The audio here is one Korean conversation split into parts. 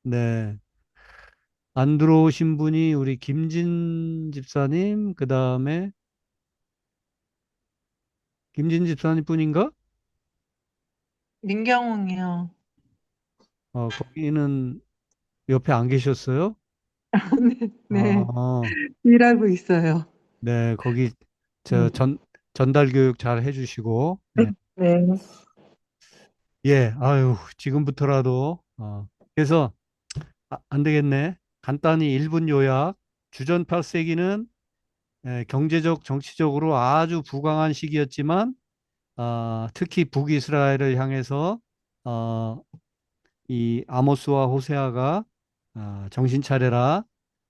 네. 안 들어오신 분이 우리 김진 집사님, 그 다음에 김진 집사님 뿐인가? 민경훈이요. 거기는 옆에 안 계셨어요? 네, 네. 아, 일하고 있어요. 네. 거기 저 네. 전달 교육 잘 해주시고, 네. 네. 예, 아유, 지금부터라도, 그래서, 안 되겠네. 간단히 1분 요약. 주전 8세기는 경제적, 정치적으로 아주 부강한 시기였지만, 특히 북이스라엘을 향해서, 어, 이 아모스와 호세아가 정신 차려라.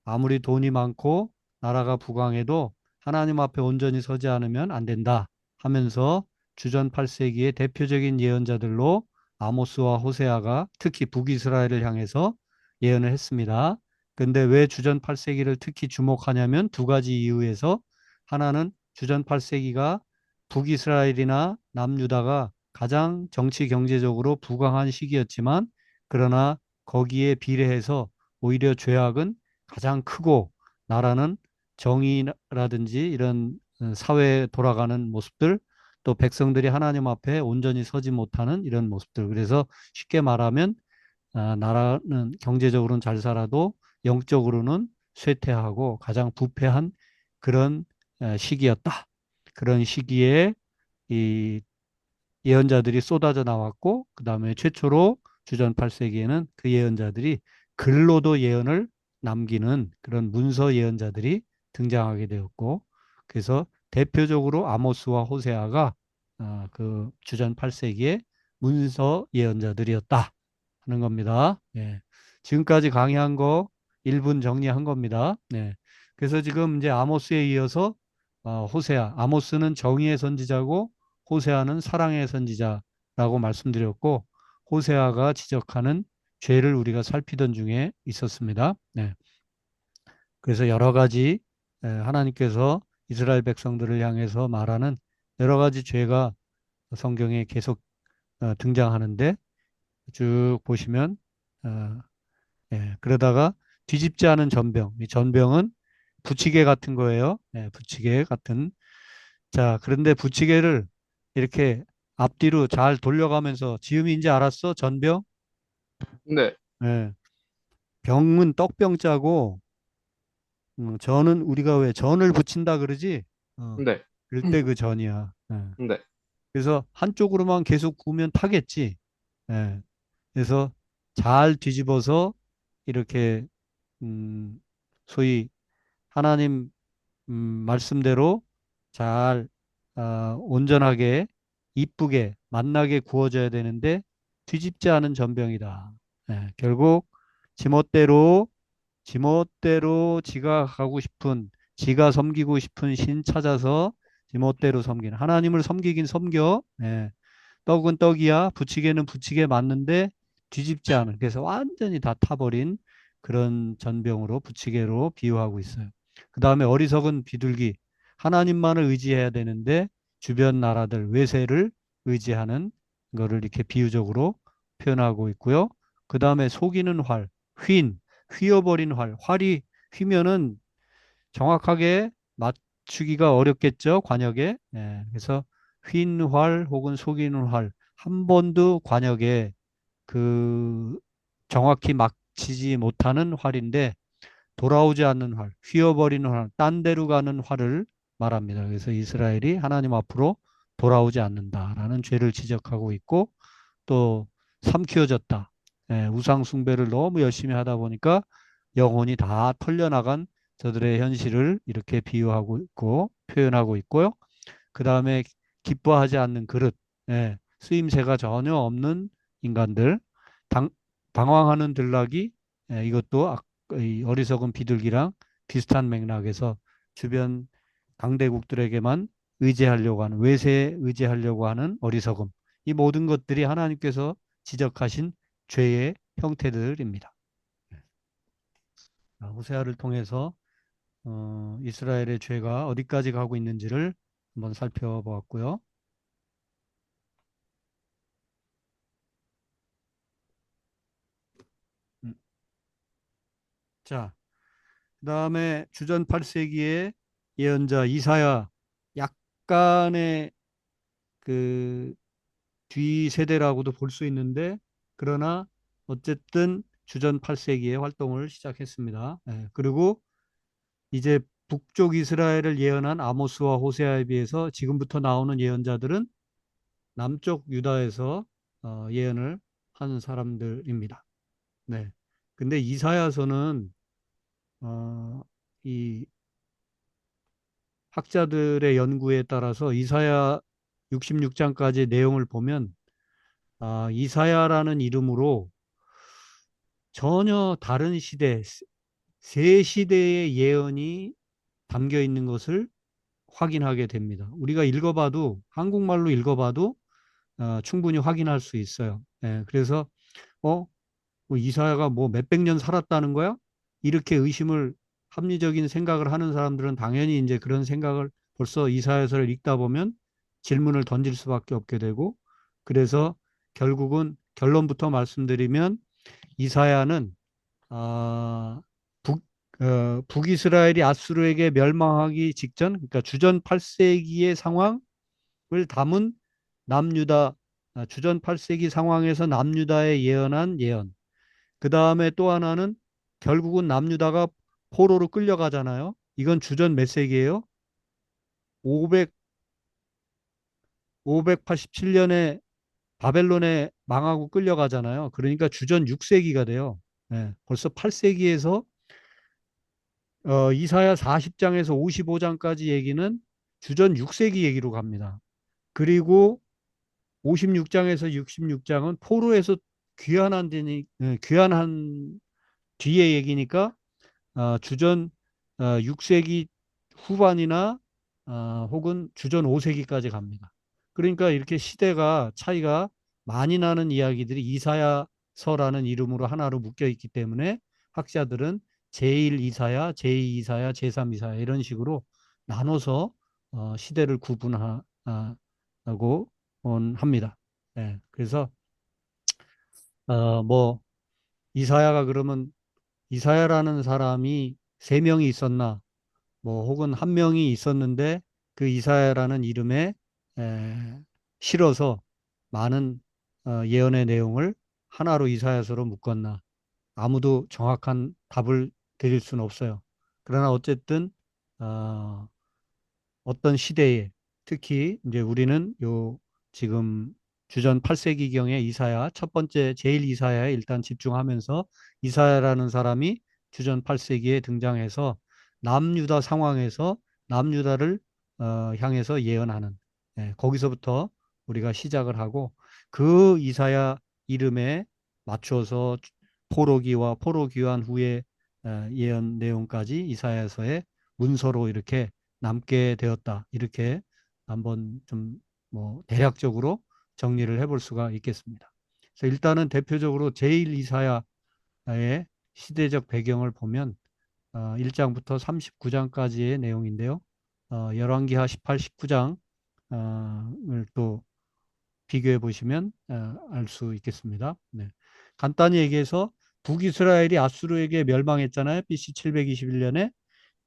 아무리 돈이 많고 나라가 부강해도 하나님 앞에 온전히 서지 않으면 안 된다 하면서 주전 8세기의 대표적인 예언자들로 아모스와 호세아가 특히 북이스라엘을 향해서 예언을 했습니다. 근데 왜 주전 8세기를 특히 주목하냐면 두 가지 이유에서 하나는 주전 8세기가 북이스라엘이나 남유다가 가장 정치 경제적으로 부강한 시기였지만 그러나 거기에 비례해서 오히려 죄악은 가장 크고 나라는 정의라든지 이런 사회에 돌아가는 모습들 또 백성들이 하나님 앞에 온전히 서지 못하는 이런 모습들. 그래서 쉽게 말하면 나라는 경제적으로는 잘 살아도 영적으로는 쇠퇴하고 가장 부패한 그런 시기였다. 그런 시기에 이 예언자들이 쏟아져 나왔고 그 다음에 최초로 주전 8세기에는 그 예언자들이 글로도 예언을 남기는 그런 문서 예언자들이 등장하게 되었고 그래서 대표적으로 아모스와 호세아가 그 주전 8세기의 문서 예언자들이었다 하는 겁니다. 예. 지금까지 강의한 거 1분 정리한 겁니다. 네. 그래서 지금 이제 아모스에 이어서 호세아, 아모스는 정의의 선지자고 호세아는 사랑의 선지자라고 말씀드렸고 호세아가 지적하는 죄를 우리가 살피던 중에 있었습니다. 네. 그래서 여러 가지 하나님께서 이스라엘 백성들을 향해서 말하는 여러 가지 죄가 성경에 계속 등장하는데 쭉 보시면 어, 그러다가 뒤집지 않은 전병, 이 전병은 부치개 같은 거예요. 부치개 같은. 자, 그런데 부치개를 이렇게 앞뒤로 잘 돌려가면서 지음인지 알았어? 전병? 네, 예. 병은 떡병자고, 전은 우리가 왜 전을 붙인다 그러지? 네, 그럴 때 그 전이야. 예. 네. 그래서 한쪽으로만 계속 구우면 타겠지. 예. 그래서 잘 뒤집어서 이렇게, 음, 소위 하나님 말씀대로 잘 온전하게 이쁘게 맛나게 구워져야 되는데 뒤집지 않은 전병이다. 결국 지멋대로 지멋대로 지가 가고 싶은 지가 섬기고 싶은 신 찾아서 지멋대로 섬기는 하나님을 섬기긴 섬겨. 떡은 떡이야. 부치개는 부치개 맞는데 뒤집지 않은. 그래서 완전히 다 타버린 그런 전병으로 부치개로 비유하고 있어요. 그 다음에 어리석은 비둘기. 하나님만을 의지해야 되는데 주변 나라들 외세를 의지하는 거를 이렇게 비유적으로 표현하고 있고요. 그 다음에 속이는 활, 휘어버린 활. 활이 휘면은 정확하게 맞추기가 어렵겠죠, 관역에. 그래서 휜 활 혹은 속이는 활. 한 번도 관역에 그 정확히 맞히지 못하는 활인데 돌아오지 않는 활, 휘어버리는 활, 딴 데로 가는 활을 말합니다. 그래서 이스라엘이 하나님 앞으로 돌아오지 않는다라는 죄를 지적하고 있고 또 삼키워졌다. 우상 숭배를 너무 열심히 하다 보니까 영혼이 다 털려나간 저들의 현실을 이렇게 비유하고 있고 표현하고 있고요. 그 다음에 기뻐하지 않는 그릇, 쓰임새가 전혀 없는 인간들, 당, 방황하는 들락이 이것도 이 어리석은 비둘기랑 비슷한 맥락에서 주변 강대국들에게만 의지하려고 하는 외세에 의지하려고 하는 어리석음. 이 모든 것들이 하나님께서 지적하신 죄의 형태들입니다. 호세아를 통해서 이스라엘의 죄가 어디까지 가고 있는지를 한번 살펴보았고요. 음, 자, 그다음에 주전 8세기의 예언자 이사야 약간의 그 뒤세대라고도 볼 수 있는데 그러나 어쨌든 주전 8세기에 활동을 시작했습니다. 예, 그리고 이제 북쪽 이스라엘을 예언한 아모스와 호세아에 비해서 지금부터 나오는 예언자들은 남쪽 유다에서 예언을 하는 사람들입니다. 네. 근데 이사야서는 어, 이 학자들의 연구에 따라서 이사야 66장까지 내용을 보면 이사야라는 이름으로 전혀 다른 시대, 세 시대의 예언이 담겨 있는 것을 확인하게 됩니다. 우리가 읽어봐도 한국말로 읽어봐도 충분히 확인할 수 있어요. 예, 그래서 어, 뭐 이사야가 뭐 몇백 년 살았다는 거야? 이렇게 의심을 합리적인 생각을 하는 사람들은 당연히 이제 그런 생각을 벌써 이사야서를 읽다 보면 질문을 던질 수밖에 없게 되고 그래서 결국은 결론부터 말씀드리면 이사야는 아, 북, 북이스라엘이 아수르에게 멸망하기 직전, 그러니까 주전 8세기의 상황을 담은 남유다, 주전 8세기 상황에서 남유다에 예언한 예언. 그 다음에 또 하나는 결국은 남유다가 포로로 끌려가잖아요. 이건 주전 몇 세기예요? 500, 587년에 바벨론에 망하고 끌려가잖아요. 그러니까 주전 6세기가 돼요. 예, 벌써 8세기에서 이사야 40장에서 55장까지 얘기는 주전 6세기 얘기로 갑니다. 그리고 56장에서 66장은 포로에서 귀환한 뒤의 얘기니까 주전 6세기 후반이나 혹은 주전 5세기까지 갑니다. 그러니까 이렇게 시대가 차이가 많이 나는 이야기들이 이사야서라는 이름으로 하나로 묶여 있기 때문에 학자들은 제1 이사야, 제2 이사야, 제3 이사야 이런 식으로 나눠서 시대를 구분하고 합니다. 예, 그래서 뭐 이사야가 그러면 이사야라는 사람이 세 명이 있었나 뭐 혹은 한 명이 있었는데 그 이사야라는 이름에 에, 실어서 많은 예언의 내용을 하나로 이사야서로 묶었나 아무도 정확한 답을 드릴 수는 없어요. 그러나 어쨌든 어, 어떤 시대에 특히 이제 우리는 요 지금 주전 8세기경의 이사야 첫 번째 제일 이사야에 일단 집중하면서 이사야라는 사람이 주전 8세기에 등장해서 남유다 상황에서 남유다를 향해서 예언하는 거기서부터 우리가 시작을 하고 그 이사야 이름에 맞춰서 포로기와 포로 귀환 후에 예언 내용까지 이사야서의 문서로 이렇게 남게 되었다. 이렇게 한번 좀 뭐 대략적으로 정리를 해볼 수가 있겠습니다. 그래서 일단은 대표적으로 제1 이사야의 시대적 배경을 보면 1장부터 39장까지의 내용인데요. 열왕기하 18, 19장을 또 비교해 보시면 알 수 있겠습니다. 네. 간단히 얘기해서 북이스라엘이 아수르에게 멸망했잖아요. BC 721년에.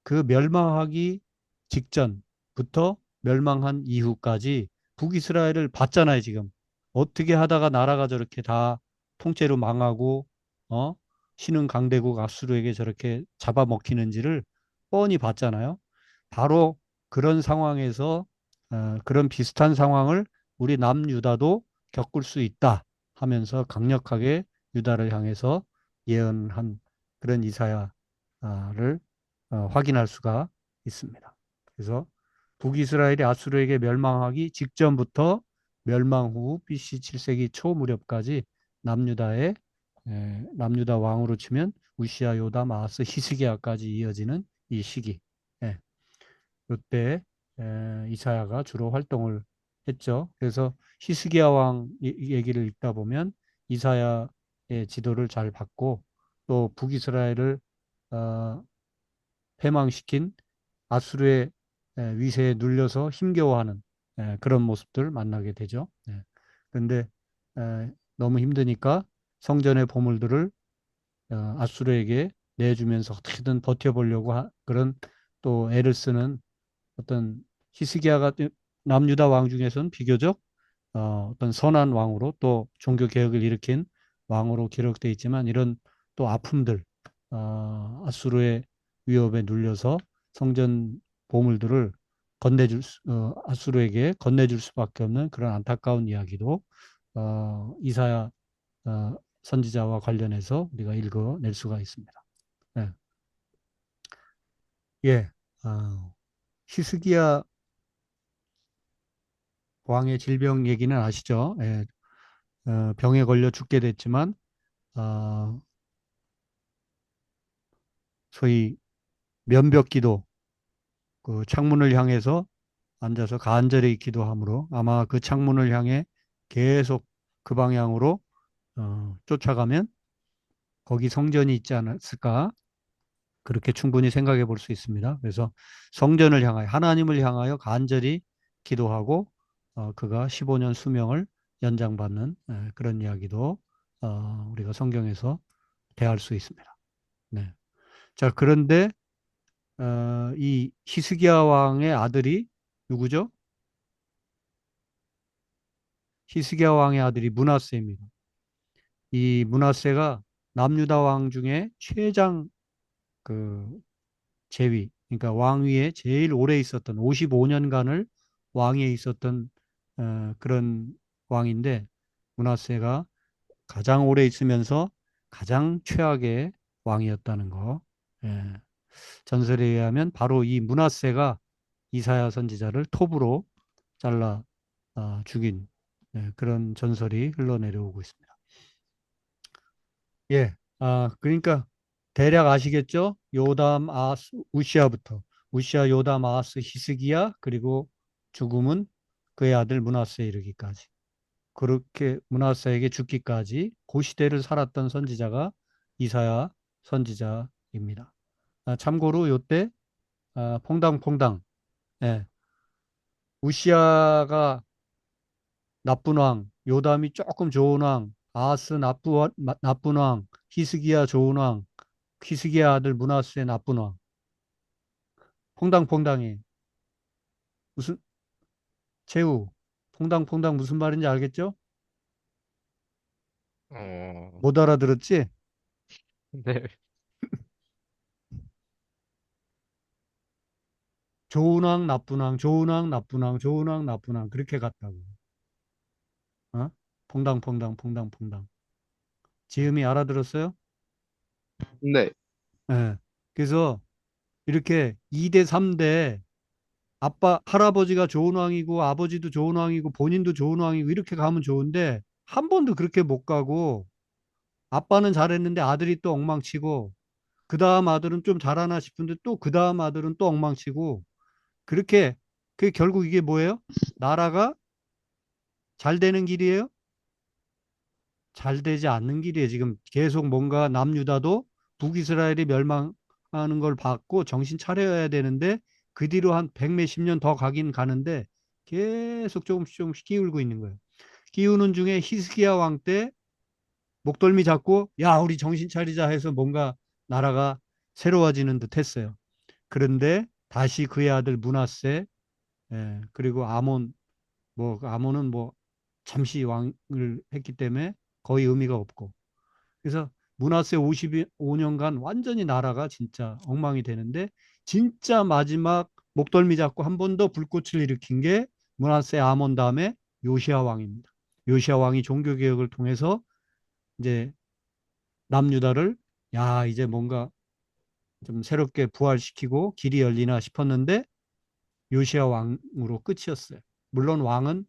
그 멸망하기 직전부터 멸망한 이후까지 북이스라엘을 봤잖아요, 지금. 어떻게 하다가 나라가 저렇게 다 통째로 망하고, 어? 신흥 강대국 아수르에게 저렇게 잡아먹히는지를 뻔히 봤잖아요. 바로 그런 상황에서, 그런 비슷한 상황을 우리 남유다도 겪을 수 있다 하면서 강력하게 유다를 향해서 예언한 그런 이사야를 확인할 수가 있습니다. 그래서 북이스라엘이 아수르에게 멸망하기 직전부터 멸망 후 BC 7세기 초 무렵까지 남유다의 남유다 왕으로 치면 우시아, 요담, 아하스, 히스기야까지 이어지는 이 시기. 예, 이때 이사야가 주로 활동을 했죠. 그래서 히스기야 왕 얘기를 읽다 보면 이사야의 지도를 잘 받고 또 북이스라엘을 어, 패망시킨 아수르의 위세에 눌려서 힘겨워하는 그런 모습들 만나게 되죠. 그런데 너무 힘드니까 성전의 보물들을 아수르에게 내주면서 어떻게든 버텨보려고 그런 또 애를 쓰는 어떤 히스기야가 남유다 왕 중에서는 비교적 어떤 선한 왕으로 또 종교 개혁을 일으킨 왕으로 기록되어 있지만 이런 또 아픔들, 아수르의 위협에 눌려서 성전 보물들을 아수르에게 건네줄 수밖에 없는 그런 안타까운 이야기도 이사야 선지자와 관련해서 우리가 읽어낼 수가 있습니다. 네. 예, 히스기야 왕의 질병 얘기는 아시죠? 예, 병에 걸려 죽게 됐지만 어, 소위 면벽기도 그 창문을 향해서 앉아서 간절히 기도함으로 아마 그 창문을 향해 계속 그 방향으로 쫓아가면 거기 성전이 있지 않았을까 그렇게 충분히 생각해 볼 수 있습니다. 그래서 성전을 향하여 하나님을 향하여 간절히 기도하고 그가 15년 수명을 연장받는 그런 이야기도 우리가 성경에서 대할 수 있습니다. 네. 자, 그런데 이 히스기야 왕의 아들이 누구죠? 히스기야 왕의 아들이 므낫세입니다. 이 므낫세가 남유다 왕 중에 최장 그 제위, 그러니까 왕위에 제일 오래 있었던 55년간을 왕위에 있었던 그런 왕인데 므낫세가 가장 오래 있으면서 가장 최악의 왕이었다는 거. 예. 전설에 의하면 바로 이 므낫세가 이사야 선지자를 톱으로 잘라 죽인 그런 전설이 흘러내려오고 있습니다. 예, 그러니까 대략 아시겠죠? 요담, 아스, 우시아부터 우시아, 요담, 아스, 히스기야 그리고 죽음은 그의 아들 므낫세에 이르기까지 그렇게 므낫세에게 죽기까지 그 시대를 살았던 선지자가 이사야 선지자입니다. 참고로 요때 퐁당퐁당 예, 우시아가 나쁜 왕, 요담이 조금 좋은 왕, 아하스 나쁜 왕, 히스기야 좋은 왕, 히스기야 아들 므낫세 나쁜 왕. 퐁당퐁당해. 무슨 최후. 퐁당퐁당 무슨 말인지 알겠죠? 어, 못 알아들었지? 네. 좋은 왕, 나쁜 왕, 좋은 왕, 나쁜 왕, 좋은 왕, 나쁜 왕 그렇게 갔다고. 어? 퐁당퐁당, 퐁당퐁당. 지음이 알아들었어요? 네. 예. 그래서 이렇게 2대 3대 할아버지가 좋은 왕이고 아버지도 좋은 왕이고 본인도 좋은 왕이고 이렇게 가면 좋은데 한 번도 그렇게 못 가고 아빠는 잘했는데 아들이 또 엉망치고 그 다음 아들은 좀 잘하나 싶은데 또 그 다음 아들은 또 엉망치고 그렇게 그 결국 이게 뭐예요? 나라가 잘 되는 길이에요? 잘 되지 않는 길이에요. 지금 계속 뭔가 남유다도 북이스라엘이 멸망하는 걸 봤고 정신 차려야 되는데 그 뒤로 한 백 몇십 년 더 가긴 가는데 계속 조금씩 끼울고 있는 거예요. 끼우는 중에 히스기야 왕 때 목덜미 잡고 야 우리 정신 차리자 해서 뭔가 나라가 새로워지는 듯 했어요. 그런데 다시 그의 아들 므낫세 그리고 아몬은 뭐 잠시 왕을 했기 때문에 거의 의미가 없고 그래서 므낫세 55년간 완전히 나라가 진짜 엉망이 되는데 진짜 마지막 목덜미 잡고 한 번 더 불꽃을 일으킨 게 므낫세 아몬 다음에 요시아 왕입니다. 요시아 왕이 종교 개혁을 통해서 이제 남유다를 야 이제 뭔가 좀 새롭게 부활시키고 길이 열리나 싶었는데 요시아 왕으로 끝이었어요. 물론 왕은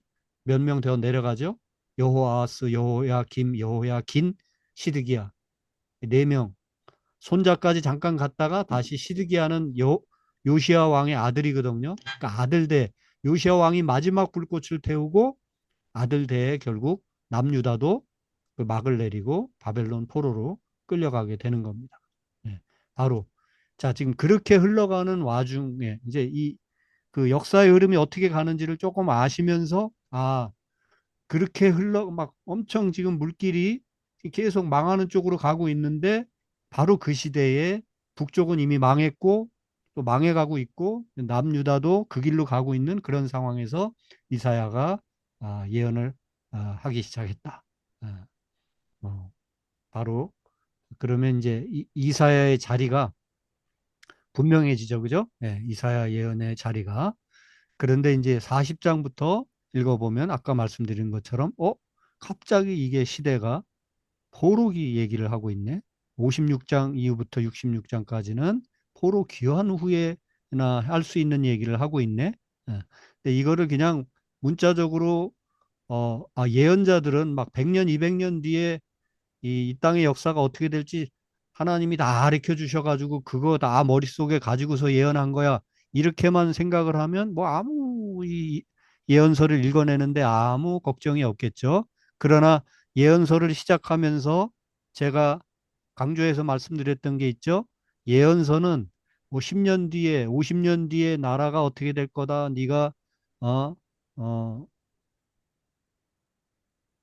몇 명 되어 내려가죠. 여호아스, 여호야김, 여호야긴, 시드기야 4명. 손자까지 잠깐 갔다가 다시 시드기야는 요시아 왕의 아들이거든요. 그러니까 아들 대 요시아 왕이 마지막 불꽃을 태우고 아들 대에 결국 남유다도 그 막을 내리고 바벨론 포로로 끌려가게 되는 겁니다. 네, 바로 자 지금 그렇게 흘러가는 와중에 이제 이 그 역사의 흐름이 어떻게 가는지를 조금 아시면서 그렇게 흘러 막 엄청 지금 물길이 계속 망하는 쪽으로 가고 있는데 바로 그 시대에 북쪽은 이미 망했고 또 망해가고 있고 남유다도 그 길로 가고 있는 그런 상황에서 이사야가 예언을 하기 시작했다. 아, 바로 그러면 이제 이사야의 자리가 분명해지죠, 그죠? 예, 이사야 예언의 자리가. 그런데 이제 40장부터 읽어보면 아까 말씀드린 것처럼, 갑자기 이게 시대가 포로기 얘기를 하고 있네. 56장 이후부터 66장까지는 포로 귀환 후에나 할 수 있는 얘기를 하고 있네. 예. 근데 이거를 그냥 문자적으로 예언자들은 막 100년, 200년 뒤에 이 땅의 역사가 어떻게 될지 하나님이 다 가르쳐 주셔가지고 그거 다 머릿속에 가지고서 예언한 거야. 이렇게만 생각을 하면 뭐 아무 이 예언서를 읽어내는데 아무 걱정이 없겠죠. 그러나 예언서를 시작하면서 제가 강조해서 말씀드렸던 게 있죠. 예언서는 뭐 10년 뒤에, 50년 뒤에 나라가 어떻게 될 거다. 네가 어, 어,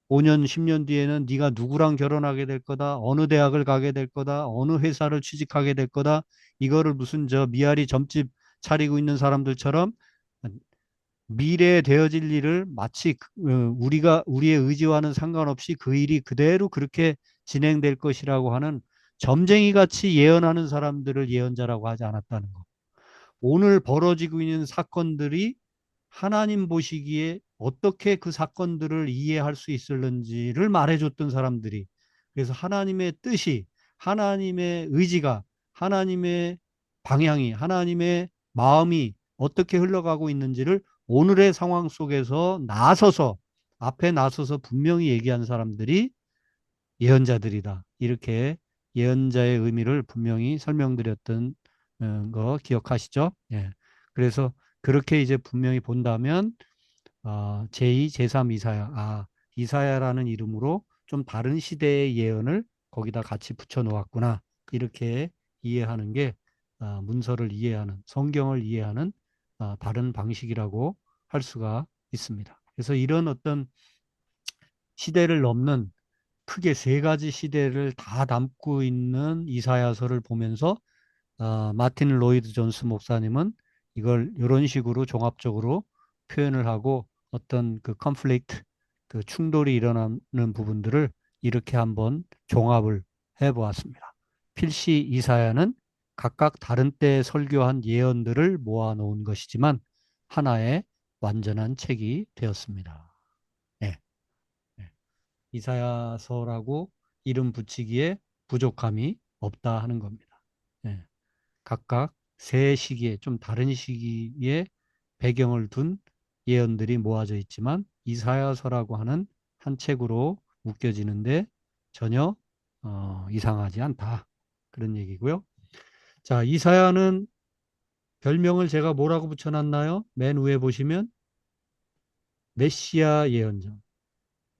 5년, 10년 뒤에는 네가 누구랑 결혼하게 될 거다. 어느 대학을 가게 될 거다. 어느 회사를 취직하게 될 거다. 이거를 무슨 저 미아리 점집 차리고 있는 사람들처럼 미래에 되어질 일을 마치 우리가 우리의 의지와는 상관없이 그 일이 그대로 그렇게 진행될 것이라고 하는 점쟁이 같이 예언하는 사람들을 예언자라고 하지 않았다는 거. 오늘 벌어지고 있는 사건들이 하나님 보시기에 어떻게 그 사건들을 이해할 수 있을는지를 말해줬던 사람들이, 그래서 하나님의 뜻이, 하나님의 의지가, 하나님의 방향이, 하나님의 마음이 어떻게 흘러가고 있는지를 오늘의 상황 속에서 나서서, 앞에 나서서 분명히 얘기한 사람들이 예언자들이다. 이렇게 예언자의 의미를 분명히 설명드렸던 거 기억하시죠? 예. 그래서 그렇게 이제 분명히 본다면 제2, 제3 이사야, 이사야라는 이름으로 좀 다른 시대의 예언을 거기다 같이 붙여 놓았구나. 이렇게 이해하는 게 문서를 이해하는, 성경을 이해하는 다른 방식이라고 할 수가 있습니다. 그래서 이런 어떤 시대를 넘는 크게 세 가지 시대를 다 담고 있는 이사야서를 보면서 마틴 로이드 존스 목사님은 이걸 이런 식으로 종합적으로 표현을 하고 어떤 그 컨플릭트, 그 충돌이 일어나는 부분들을 이렇게 한번 종합을 해 보았습니다. 필시 이사야는 각각 다른 때 설교한 예언들을 모아 놓은 것이지만 하나의 완전한 책이 되었습니다. 네. 네. 이사야서라고 이름 붙이기에 부족함이 없다 하는 겁니다. 네. 각각 세 시기에 좀 다른 시기에 배경을 둔 예언들이 모아져 있지만 이사야서라고 하는 한 책으로 묶여지는데 전혀 이상하지 않다. 그런 얘기고요. 자, 이사야는 별명을 제가 뭐라고 붙여놨나요? 맨 위에 보시면 메시아 예언자.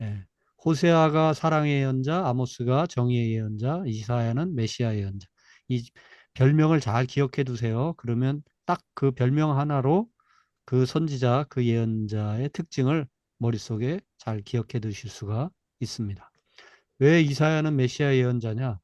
예. 호세아가 사랑의 예언자, 아모스가 정의의 예언자, 이사야는 메시아 예언자. 이 별명을 잘 기억해 두세요. 그러면 딱 그 별명 하나로 그 선지자, 그 예언자의 특징을 머릿속에 잘 기억해 두실 수가 있습니다. 왜 이사야는 메시아 예언자냐?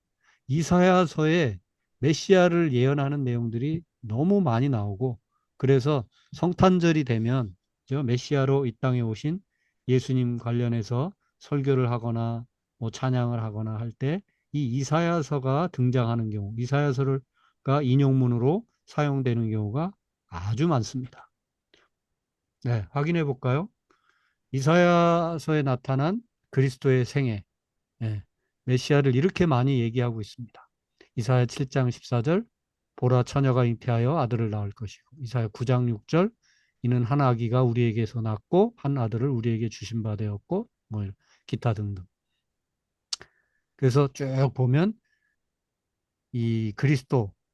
이사야서에 메시아를 예언하는 내용들이 너무 많이 나오고 그래서 성탄절이 되면 저 메시아로 이 땅에 오신 예수님 관련해서 설교를 하거나 뭐 찬양을 하거나 할 때 이 이사야서가 등장하는 경우, 이사야서가 인용문으로 사용되는 경우가 아주 많습니다. 네, 확인해 볼까요? 이사야서에 나타난 그리스도의 생애, 예, 메시아를 이렇게 많이 얘기하고 있습니다. 이사야 7장 14절 보라 처녀가 잉태하여 아들을 낳을 것이고 이사야 9장 6절 이는 한 아기가 우리에게서 낳고 한 아들을 우리에게 주신 바 되었고 뭐 기타 등등. 그래서 쭉 보면 이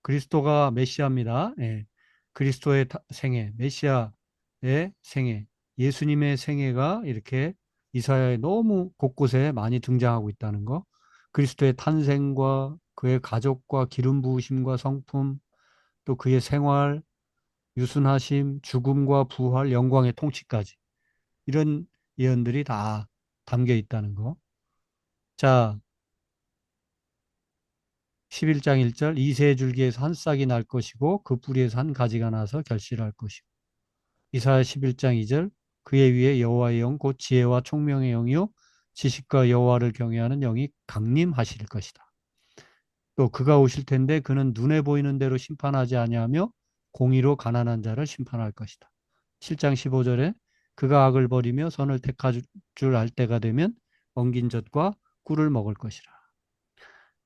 그리스도가 메시아입니다. 예. 그리스도의 생애, 메시아의 생애, 예수님의 생애가 이렇게 이사야에 너무 곳곳에 많이 등장하고 있다는 거. 그리스도의 탄생과 그의 가족과 기름 부으심과 성품, 또 그의 생활, 유순하심, 죽음과 부활, 영광의 통치까지 이런 예언들이 다 담겨 있다는 거. 자, 11장 1절 이새 줄기에서 한 싹이 날 것이고 그 뿌리에서 한 가지가 나서 결실할 것이고 이사야 11장 2절 그의 위에 여호와의 영 곧 지혜와 총명의 영이요 지식과 여호와를 경외하는 영이 강림하실 것이다. 또 그가 오실 텐데 그는 눈에 보이는 대로 심판하지 아니하며 공의로 가난한 자를 심판할 것이다. 7장 15절에 그가 악을 버리며 선을 택할 줄 알 때가 되면 엉긴 젖과 꿀을 먹을 것이라.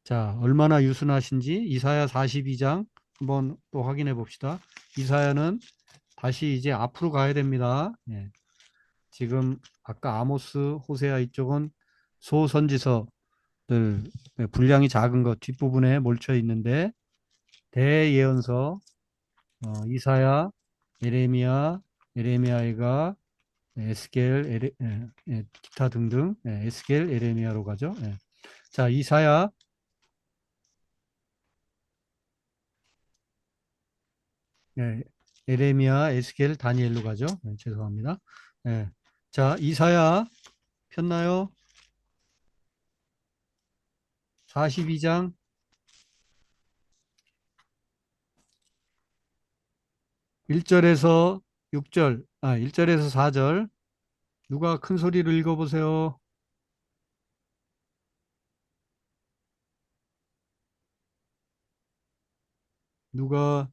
자, 얼마나 유순하신지 이사야 42장 한번 또 확인해 봅시다. 이사야는 다시 이제 앞으로 가야 됩니다. 예. 지금 아까 아모스, 호세아 이쪽은 소선지서들 분량이 작은 것 뒷부분에 몰쳐 있는데 대예언서 이사야, 예레미야, 예레미야가 에스겔, 기타 등등 에스겔, 예레미야로 가죠. 예. 자, 이사야, 예, 예레미야, 에스겔, 다니엘로 가죠. 죄송합니다. 예. 자, 이사야 폈나요? 42장 1절에서 6절, 1절에서 4절 누가 큰 소리로 읽어보세요. 누가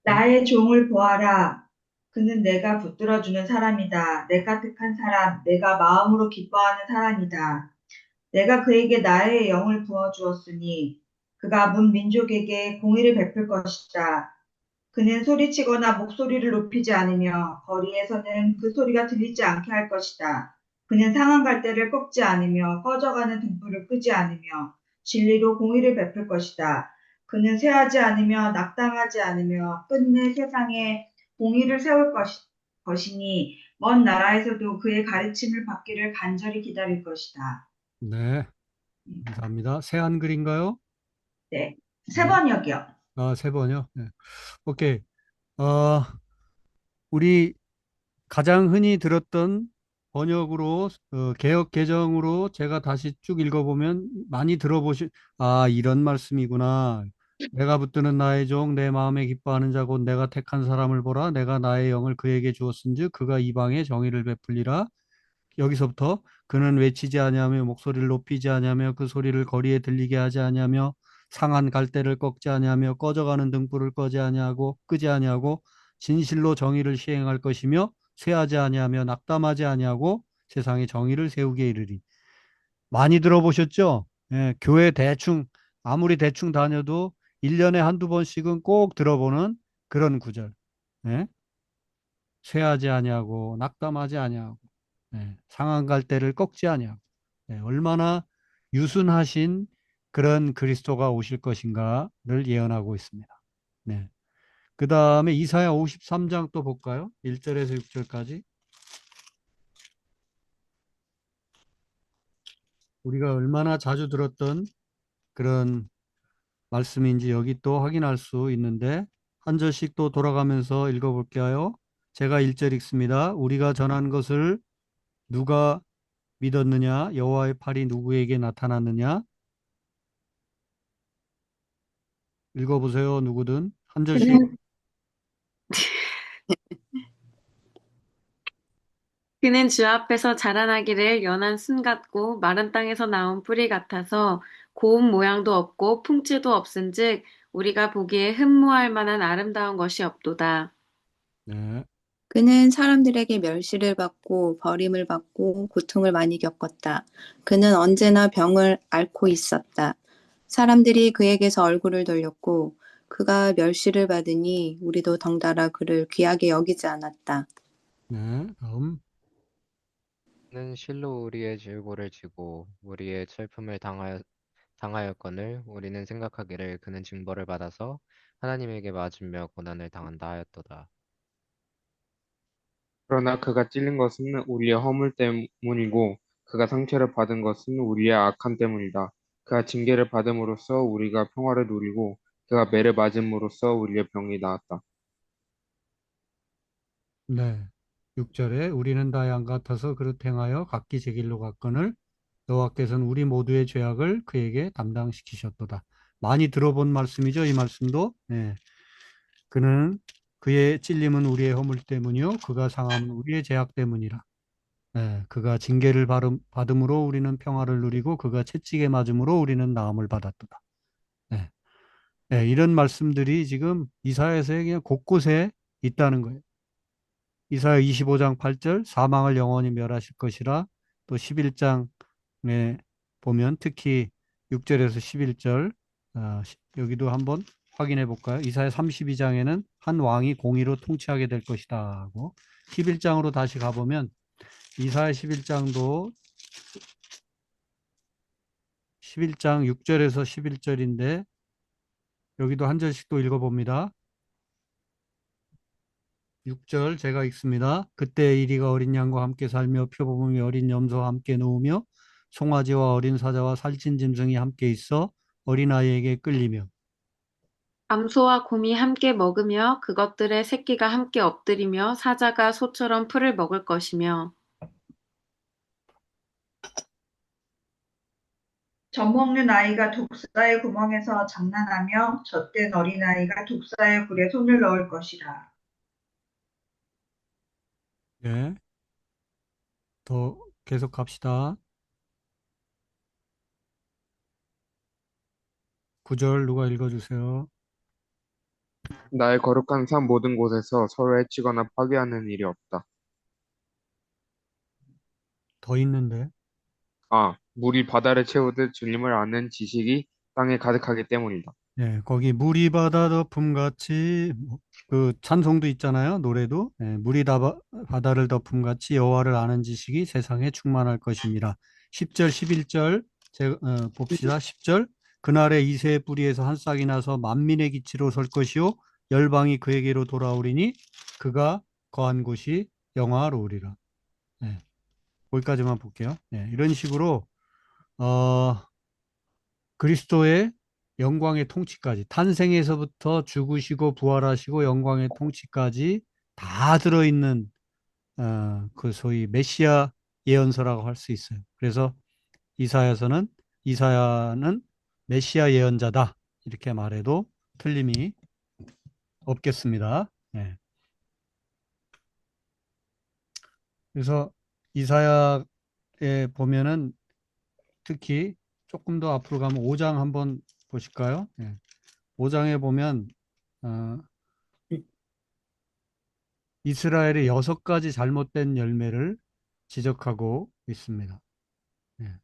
나의 종을 보아라. 그는 내가 붙들어주는 사람이다. 내가 택한 사람, 내가 마음으로 기뻐하는 사람이다. 내가 그에게 나의 영을 부어주었으니 그가 문 민족에게 공의를 베풀 것이다. 그는 소리치거나 목소리를 높이지 않으며 거리에서는 그 소리가 들리지 않게 할 것이다. 그는 상한 갈대를 꺾지 않으며 꺼져가는 등불을 끄지 않으며 진리로 공의를 베풀 것이다. 그는 쇠하지 않으며 낙담하지 않으며 끝내 세상에 공의를 세울 것이니 먼 나라에서도 그의 가르침을 받기를 간절히 기다릴 것이다. 네, 감사합니다. 새 한글인가요? 네. 세 네. 번역이요. 세 번요. 네. 오케이. 어, 우리 가장 흔히 들었던 번역으로 개역 개정으로 제가 다시 쭉 읽어보면 많이 이런 말씀이구나. 내가 붙드는 나의 종 내 마음에 기뻐하는 자 곧 내가 택한 사람을 보라 내가 나의 영을 그에게 주었은즉 그가 이방에 정의를 베풀리라. 여기서부터 그는 외치지 아니하며 목소리를 높이지 아니하며 그 소리를 거리에 들리게 하지 아니하며 상한 갈대를 꺾지 아니하며 꺼져가는 등불을 끄지 아니하고 진실로 정의를 시행할 것이며 쇠하지 아니하며 낙담하지 아니하고 세상에 정의를 세우게 이르리. 많이 들어보셨죠? 예, 교회 대충 아무리 대충 다녀도 1년에 한두 번씩은 꼭 들어보는 그런 구절. 예? 쇠하지 아니하고 낙담하지 아니하고 상한 갈대를 꺾지 아니하고 얼마나 유순하신 그런 그리스도가 오실 것인가를 예언하고 있습니다. 네. 그 다음에 이사야 53장 또 볼까요? 1절에서 6절까지. 우리가 얼마나 자주 들었던 그런 말씀인지 여기 또 확인할 수 있는데 한 절씩 또 돌아가면서 읽어볼게요. 제가 1절 읽습니다. 우리가 전한 것을 누가 믿었느냐? 여호와의 팔이 누구에게 나타났느냐? 읽어보세요. 누구든 한 절씩. 그는, 그는 주 앞에서 자라나기를 연한 순 같고 마른 땅에서 나온 뿌리 같아서 고운 모양도 없고 풍채도 없은즉 우리가 보기에 흠모할 만한 아름다운 것이 없도다. 네, 그는 사람들에게 멸시를 받고 버림을 받고 고통을 많이 겪었다. 그는 언제나 병을 앓고 있었다. 사람들이 그에게서 얼굴을 돌렸고 그가 멸시를 받으니 우리도 덩달아 그를 귀하게 여기지 않았다. 네, 다음. 는 실로 우리의 질고를 지고 우리의 슬픔을 당하였거늘 우리는 생각하기를 그는 징벌을 받아서 하나님에게 맞으며 고난을 당한다 하였도다. 그러나 그가 찔린 것은 우리의 허물 때문이고 그가 상처를 받은 것은 우리의 악함 때문이다. 그가 징계를 받음으로써 우리가 평화를 누리고 그가 매를 맞음으로써 우리의 병이 나았다. 네. 6절에 우리는 다 양 같아서 그릇 행하여 각기 제 길로 갔거늘 여호와께서는 우리 모두의 죄악을 그에게 담당시키셨도다. 많이 들어본 말씀이죠, 이 말씀도. 예. 그는 그의 찔림은 우리의 허물 때문이요 그가 상함은 우리의 죄악 때문이라. 예, 그가 징계를 받음으로 우리는 평화를 누리고 그가 채찍에 맞음으로 우리는 나음을 받았도다. 예, 예, 이런 말씀들이 지금 이사야서에 그냥 곳곳에 있다는 거예요. 이사야 25장 8절 사망을 영원히 멸하실 것이라. 또 11장에 보면 특히 6절에서 11절 여기도 한번 확인해 볼까요? 이사야 32장에는 한 왕이 공의로 통치하게 될 것이다 하고 11장으로 다시 가보면 이사야 11장도 11장 6절에서 11절인데 여기도 한 절씩 또 읽어봅니다. 6절 제가 읽습니다. 그때 이리가 어린 양과 함께 살며 표범이 어린 염소와 함께 누우며 송아지와 어린 사자와 살찐 짐승이 함께 있어 어린아이에게 끌리며. 암소와 곰이 함께 먹으며 그것들의 새끼가 함께 엎드리며 사자가 소처럼 풀을 먹을 것이며 젖먹는 아이가 독사의 구멍에서 장난하며 젖된 어린아이가 독사의 굴에 손을 넣을 것이라. 네, 더 계속 갑시다. 9절 누가 읽어주세요. 나의 거룩한 산 모든 곳에서 서로 해치거나 파괴하는 일이 없다. 더 있는데. 아, 물이 바다를 채우듯 주님을 아는 지식이 땅에 가득하기 때문이다. 네, 거기 물이 바다 덮음 같이 그 찬송도 있잖아요. 노래도 물이 바다를 덮음 같이 여호와를 아는 지식이 세상에 충만할 것입니다. 10절 11절 봅시다. 10절 그날에 이새의 뿌리에서 한 싹이 나서 만민의 기치로 설 것이요 열방이 그에게로 돌아오리니 그가 거한 곳이 영화로우리라. 네, 거기까지만 볼게요. 네, 이런 식으로 어, 그리스도의 영광의 통치까지 탄생에서부터 죽으시고 부활하시고 영광의 통치까지 다 들어있는 그 소위 메시아 예언서라고 할 수 있어요. 그래서 이사야는 메시아 예언자다 이렇게 말해도 틀림이 없겠습니다. 네. 그래서 이사야에 보면은 특히 조금 더 앞으로 가면 5장 한번 보실까요? 네. 5장에 보면 어, 이스라엘의 6가지 잘못된 열매를 지적하고 있습니다. 예.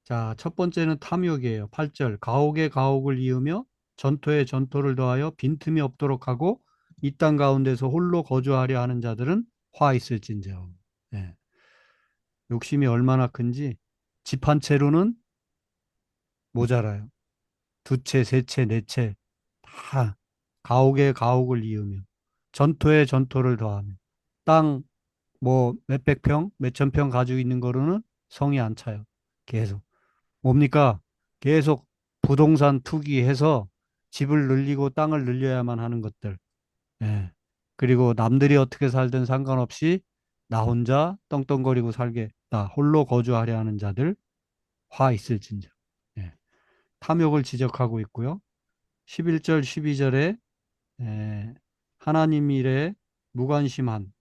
자, 첫 번째는 탐욕이에요. 8절 가옥에 가옥을 이으며 전토에 전토를 더하여 빈틈이 없도록 하고 이 땅 가운데서 홀로 거주하려 하는 자들은 화 있을진저. 예. 욕심이 얼마나 큰지 집 한 채로는 모자라요. 두 채, 세 채, 네 채 다 가옥에 가옥을 이으며 전토에 전토를 더하며 땅 뭐 몇백 평, 몇천 평 가지고 있는 거로는 성이 안 차요. 계속. 뭡니까? 계속 부동산 투기해서 집을 늘리고 땅을 늘려야만 하는 것들. 예. 그리고 남들이 어떻게 살든 상관없이 나 혼자 떵떵거리고 살겠다. 홀로 거주하려 하는 자들 화 있을진저. 예. 탐욕을 지적하고 있고요. 11절, 12절에 하나님 일에 무관심한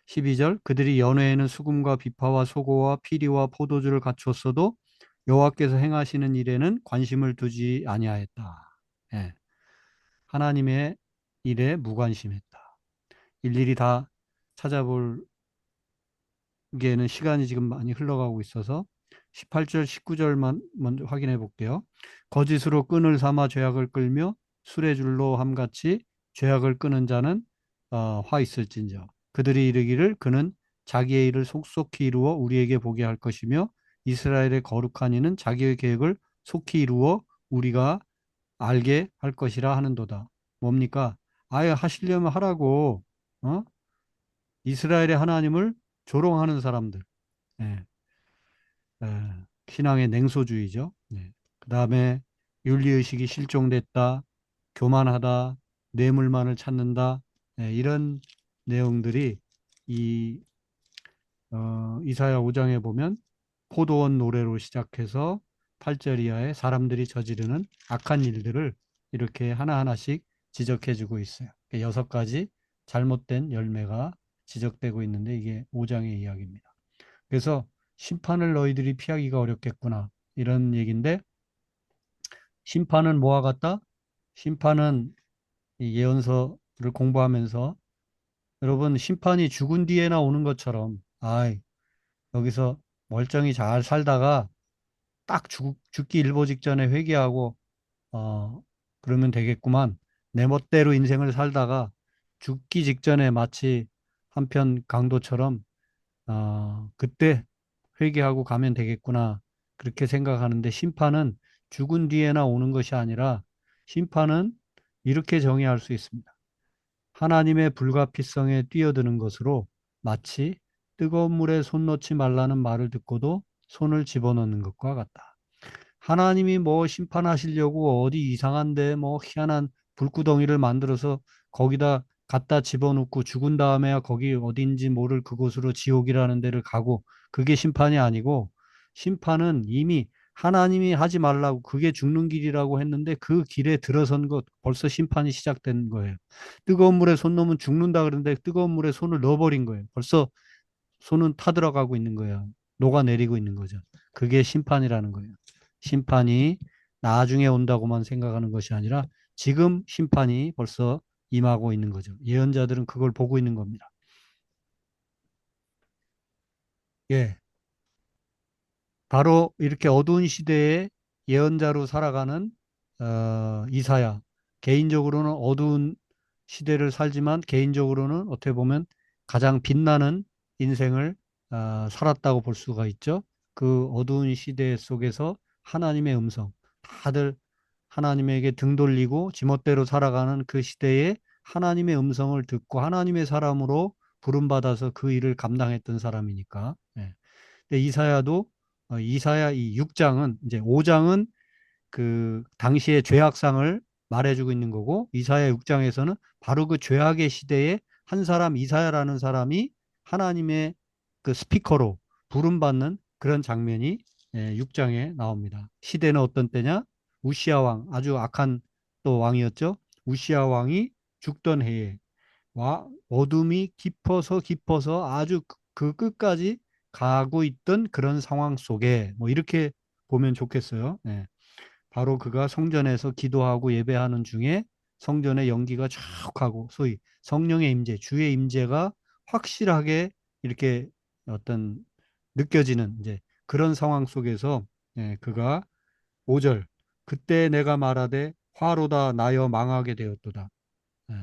12절 그들이 연회에는 수금과 비파와 소고와 피리와 포도주를 갖추었어도 여호와께서 행하시는 일에는 관심을 두지 아니하였다. 예, 하나님의 일에 무관심했다. 일일이 다 찾아볼 게는 시간이 지금 많이 흘러가고 있어서 18절, 19절만 먼저 확인해 볼게요. 거짓으로 끈을 삼아 죄악을 끌며 술의 줄로 함같이 죄악을 끄는 자는 화 있을진저. 그들이 이르기를 그는 자기의 일을 속속히 이루어 우리에게 보게 할 것이며 이스라엘의 거룩한 이는 자기의 계획을 속히 이루어 우리가 알게 할 것이라 하는도다. 뭡니까? 아예 하시려면 하라고 어? 이스라엘의 하나님을 조롱하는 사람들. 예, 신앙의 냉소주의죠. 예. 그 다음에 윤리의식이 실종됐다, 교만하다, 뇌물만을 찾는다, 이런 내용들이 이 이사야 5장에 보면 포도원 노래로 시작해서 8절 이하의 사람들이 저지르는 악한 일들을 이렇게 하나하나씩 지적해 주고 있어요. 6가지 잘못된 열매가 지적되고 있는데 이게 5장의 이야기입니다. 그래서 심판을 너희들이 피하기가 어렵겠구나 이런 얘기인데, 심판은 뭐와 같다? 심판은 이 예언서를 공부하면서 여러분, 심판이 죽은 뒤에나 오는 것처럼, 여기서 멀쩡히 잘 살다가 딱 죽기 일보 직전에 회개하고 그러면 되겠구만, 내 멋대로 인생을 살다가 죽기 직전에 마치 한편 강도처럼 그때 회개하고 가면 되겠구나, 그렇게 생각하는데, 심판은 죽은 뒤에나 오는 것이 아니라 심판은 이렇게 정의할 수 있습니다. 하나님의 불가피성에 뛰어드는 것으로, 마치 뜨거운 물에 손 넣지 말라는 말을 듣고도 손을 집어넣는 것과 같다. 하나님이 뭐 심판하시려고 어디 이상한데 뭐 희한한 불구덩이를 만들어서 거기다 갖다 집어넣고 죽은 다음에야 거기 어딘지 모를 그곳으로, 지옥이라는 데를 가고, 그게 심판이 아니고, 심판은 이미 하나님이 하지 말라고, 그게 죽는 길이라고 했는데 그 길에 들어선 것, 벌써 심판이 시작된 거예요. 뜨거운 물에 손 넣으면 죽는다 그러는데 뜨거운 물에 손을 넣어버린 거예요. 벌써 손은 타들어가고 있는 거예요. 녹아내리고 있는 거죠. 그게 심판이라는 거예요. 심판이 나중에 온다고만 생각하는 것이 아니라 지금 심판이 벌써 임하고 있는 거죠. 예언자들은 그걸 보고 있는 겁니다. 예. 바로 이렇게 어두운 시대에 예언자로 살아가는 이사야. 개인적으로는 어두운 시대를 살지만 개인적으로는 어떻게 보면 가장 빛나는 인생을 살았다고 볼 수가 있죠. 그 어두운 시대 속에서 하나님의 음성, 다들 하나님에게 등 돌리고 지멋대로 살아가는 그 시대에 하나님의 음성을 듣고 하나님의 사람으로 부름받아서 그 일을 감당했던 사람이니까. 예. 근데 이사야도 이사야 이 6장은, 이제 5장은 그 당시의 죄악상을 말해주고 있는 거고, 이사야 6장에서는 바로 그 죄악의 시대에 한 사람, 이사야라는 사람이 하나님의 그 스피커로 부름받는 그런 장면이 6장에 나옵니다. 시대는 어떤 때냐? 우시아 왕, 아주 악한 또 왕이었죠. 우시아 왕이 죽던 해에 어둠이 깊어서 깊어서 아주 그 끝까지 가고 있던 그런 상황 속에, 뭐 이렇게 보면 좋겠어요. 예. 바로 그가 성전에서 기도하고 예배하는 중에 성전의 연기가 쫙 하고, 소위 성령의 임재, 주의 임재가 확실하게 이렇게 어떤 느껴지는 이제 그런 상황 속에서, 그가 5절, 그때 내가 말하되 화로다 나여 망하게 되었도다. 예.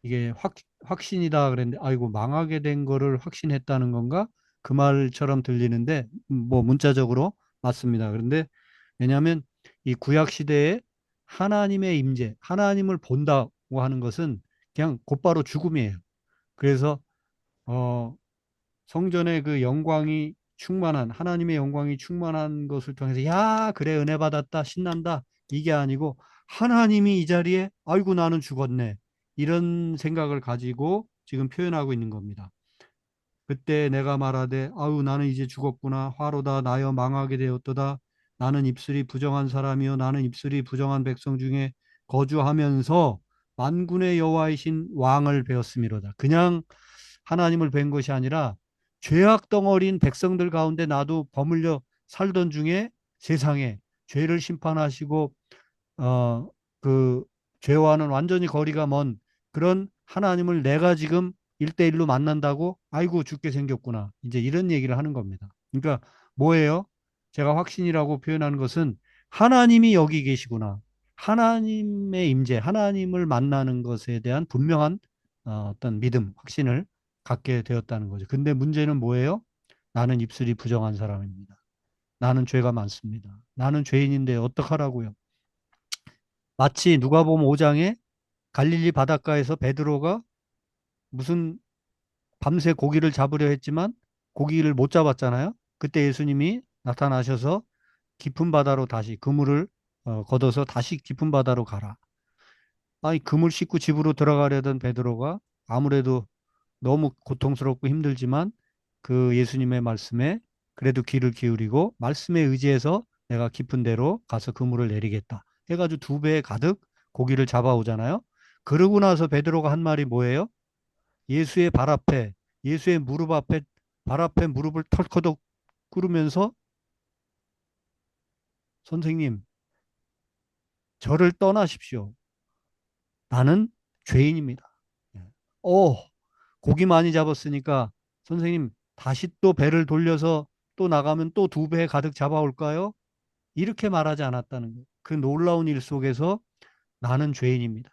이게 확신이다 그랬는데, 아이고, 망하게 된 거를 확신했다는 건가? 그 말처럼 들리는데, 뭐 문자적으로 맞습니다. 그런데 왜냐하면 이 구약 시대에 하나님의 임재, 하나님을 본다고 하는 것은 그냥 곧바로 죽음이에요. 그래서 어, 성전의 그 영광이 충만한, 하나님의 영광이 충만한 것을 통해서 야, 그래, 은혜 받았다, 신난다, 이게 아니고 하나님이 이 자리에, 아이고 나는 죽었네, 이런 생각을 가지고 지금 표현하고 있는 겁니다. 그때 내가 말하되 아유 나는 이제 죽었구나, 화로다 나여 망하게 되었도다, 나는 입술이 부정한 사람이요 나는 입술이 부정한 백성 중에 거주하면서 만군의 여호와이신 왕을 배웠음이로다. 그냥 하나님을 뵌 것이 아니라 죄악 덩어리인 백성들 가운데 나도 버물려 살던 중에 세상에 죄를 심판하시고 어, 그 죄와는 완전히 거리가 먼 그런 하나님을 내가 지금 일대일로 만난다고, 아이고 죽게 생겼구나, 이제 이런 얘기를 하는 겁니다. 그러니까 뭐예요? 제가 확신이라고 표현하는 것은 하나님이 여기 계시구나, 하나님의 임재, 하나님을 만나는 것에 대한 분명한 어떤 믿음, 확신을 갖게 되었다는 거죠. 근데 문제는 뭐예요? 나는 입술이 부정한 사람입니다. 나는 죄가 많습니다. 나는 죄인인데 어떡하라고요? 마치 누가복음 5장에 갈릴리 바닷가에서 베드로가 무슨 밤새 고기를 잡으려 했지만 고기를 못 잡았잖아요. 그때 예수님이 나타나셔서 깊은 바다로 다시 그물을 걷어서 다시 깊은 바다로 가라. 아니, 그물 씻고 집으로 들어가려던 베드로가 아무래도 너무 고통스럽고 힘들지만 그 예수님의 말씀에 그래도 귀를 기울이고 말씀에 의지해서 내가 깊은 데로 가서 그물을 내리겠다. 해가지고 2배 가득 고기를 잡아오잖아요. 그러고 나서 베드로가 한 말이 뭐예요? 예수의 발 앞에, 예수의 무릎 앞에, 발 앞에 무릎을 털커덕 꿇으면서 선생님, 저를 떠나십시오. 나는 죄인입니다. 예. 오, 고기 많이 잡았으니까 선생님 다시 또 배를 돌려서 또 나가면 또 2배 가득 잡아올까요? 이렇게 말하지 않았다는 거예요. 그 놀라운 일 속에서 나는 죄인입니다.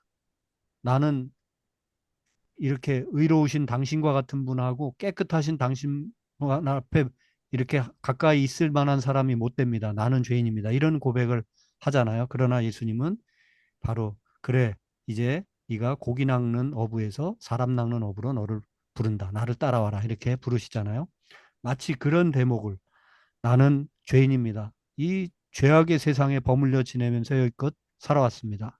나는 이렇게 의로우신 당신과 같은 분하고 깨끗하신 당신 앞에 이렇게 가까이 있을 만한 사람이 못 됩니다. 나는 죄인입니다. 이런 고백을 하잖아요. 그러나 예수님은 바로 그래 이제 네가 고기 낚는 어부에서 사람 낚는 어부로 너를 부른다. 나를 따라와라. 이렇게 부르시잖아요. 마치 그런 대목을 나는 죄인입니다. 이 죄악의 세상에 버물려 지내면서 여기껏 살아왔습니다.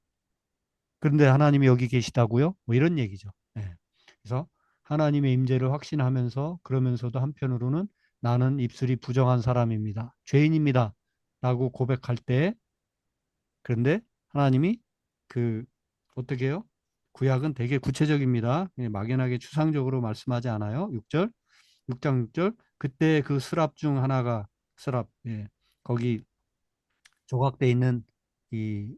그런데 하나님이 여기 계시다고요? 뭐 이런 얘기죠. 예. 그래서 하나님의 임재를 확신하면서 그러면서도 한편으로는 나는 입술이 부정한 사람입니다. 죄인입니다. 라고 고백할 때 그런데 하나님이 그 어떻게 해요? 구약은 되게 구체적입니다. 막연하게 추상적으로 말씀하지 않아요. 6절, 6장 6절. 그때 그 스랍 중 하나가 스랍, 예. 거기 조각돼 있는 이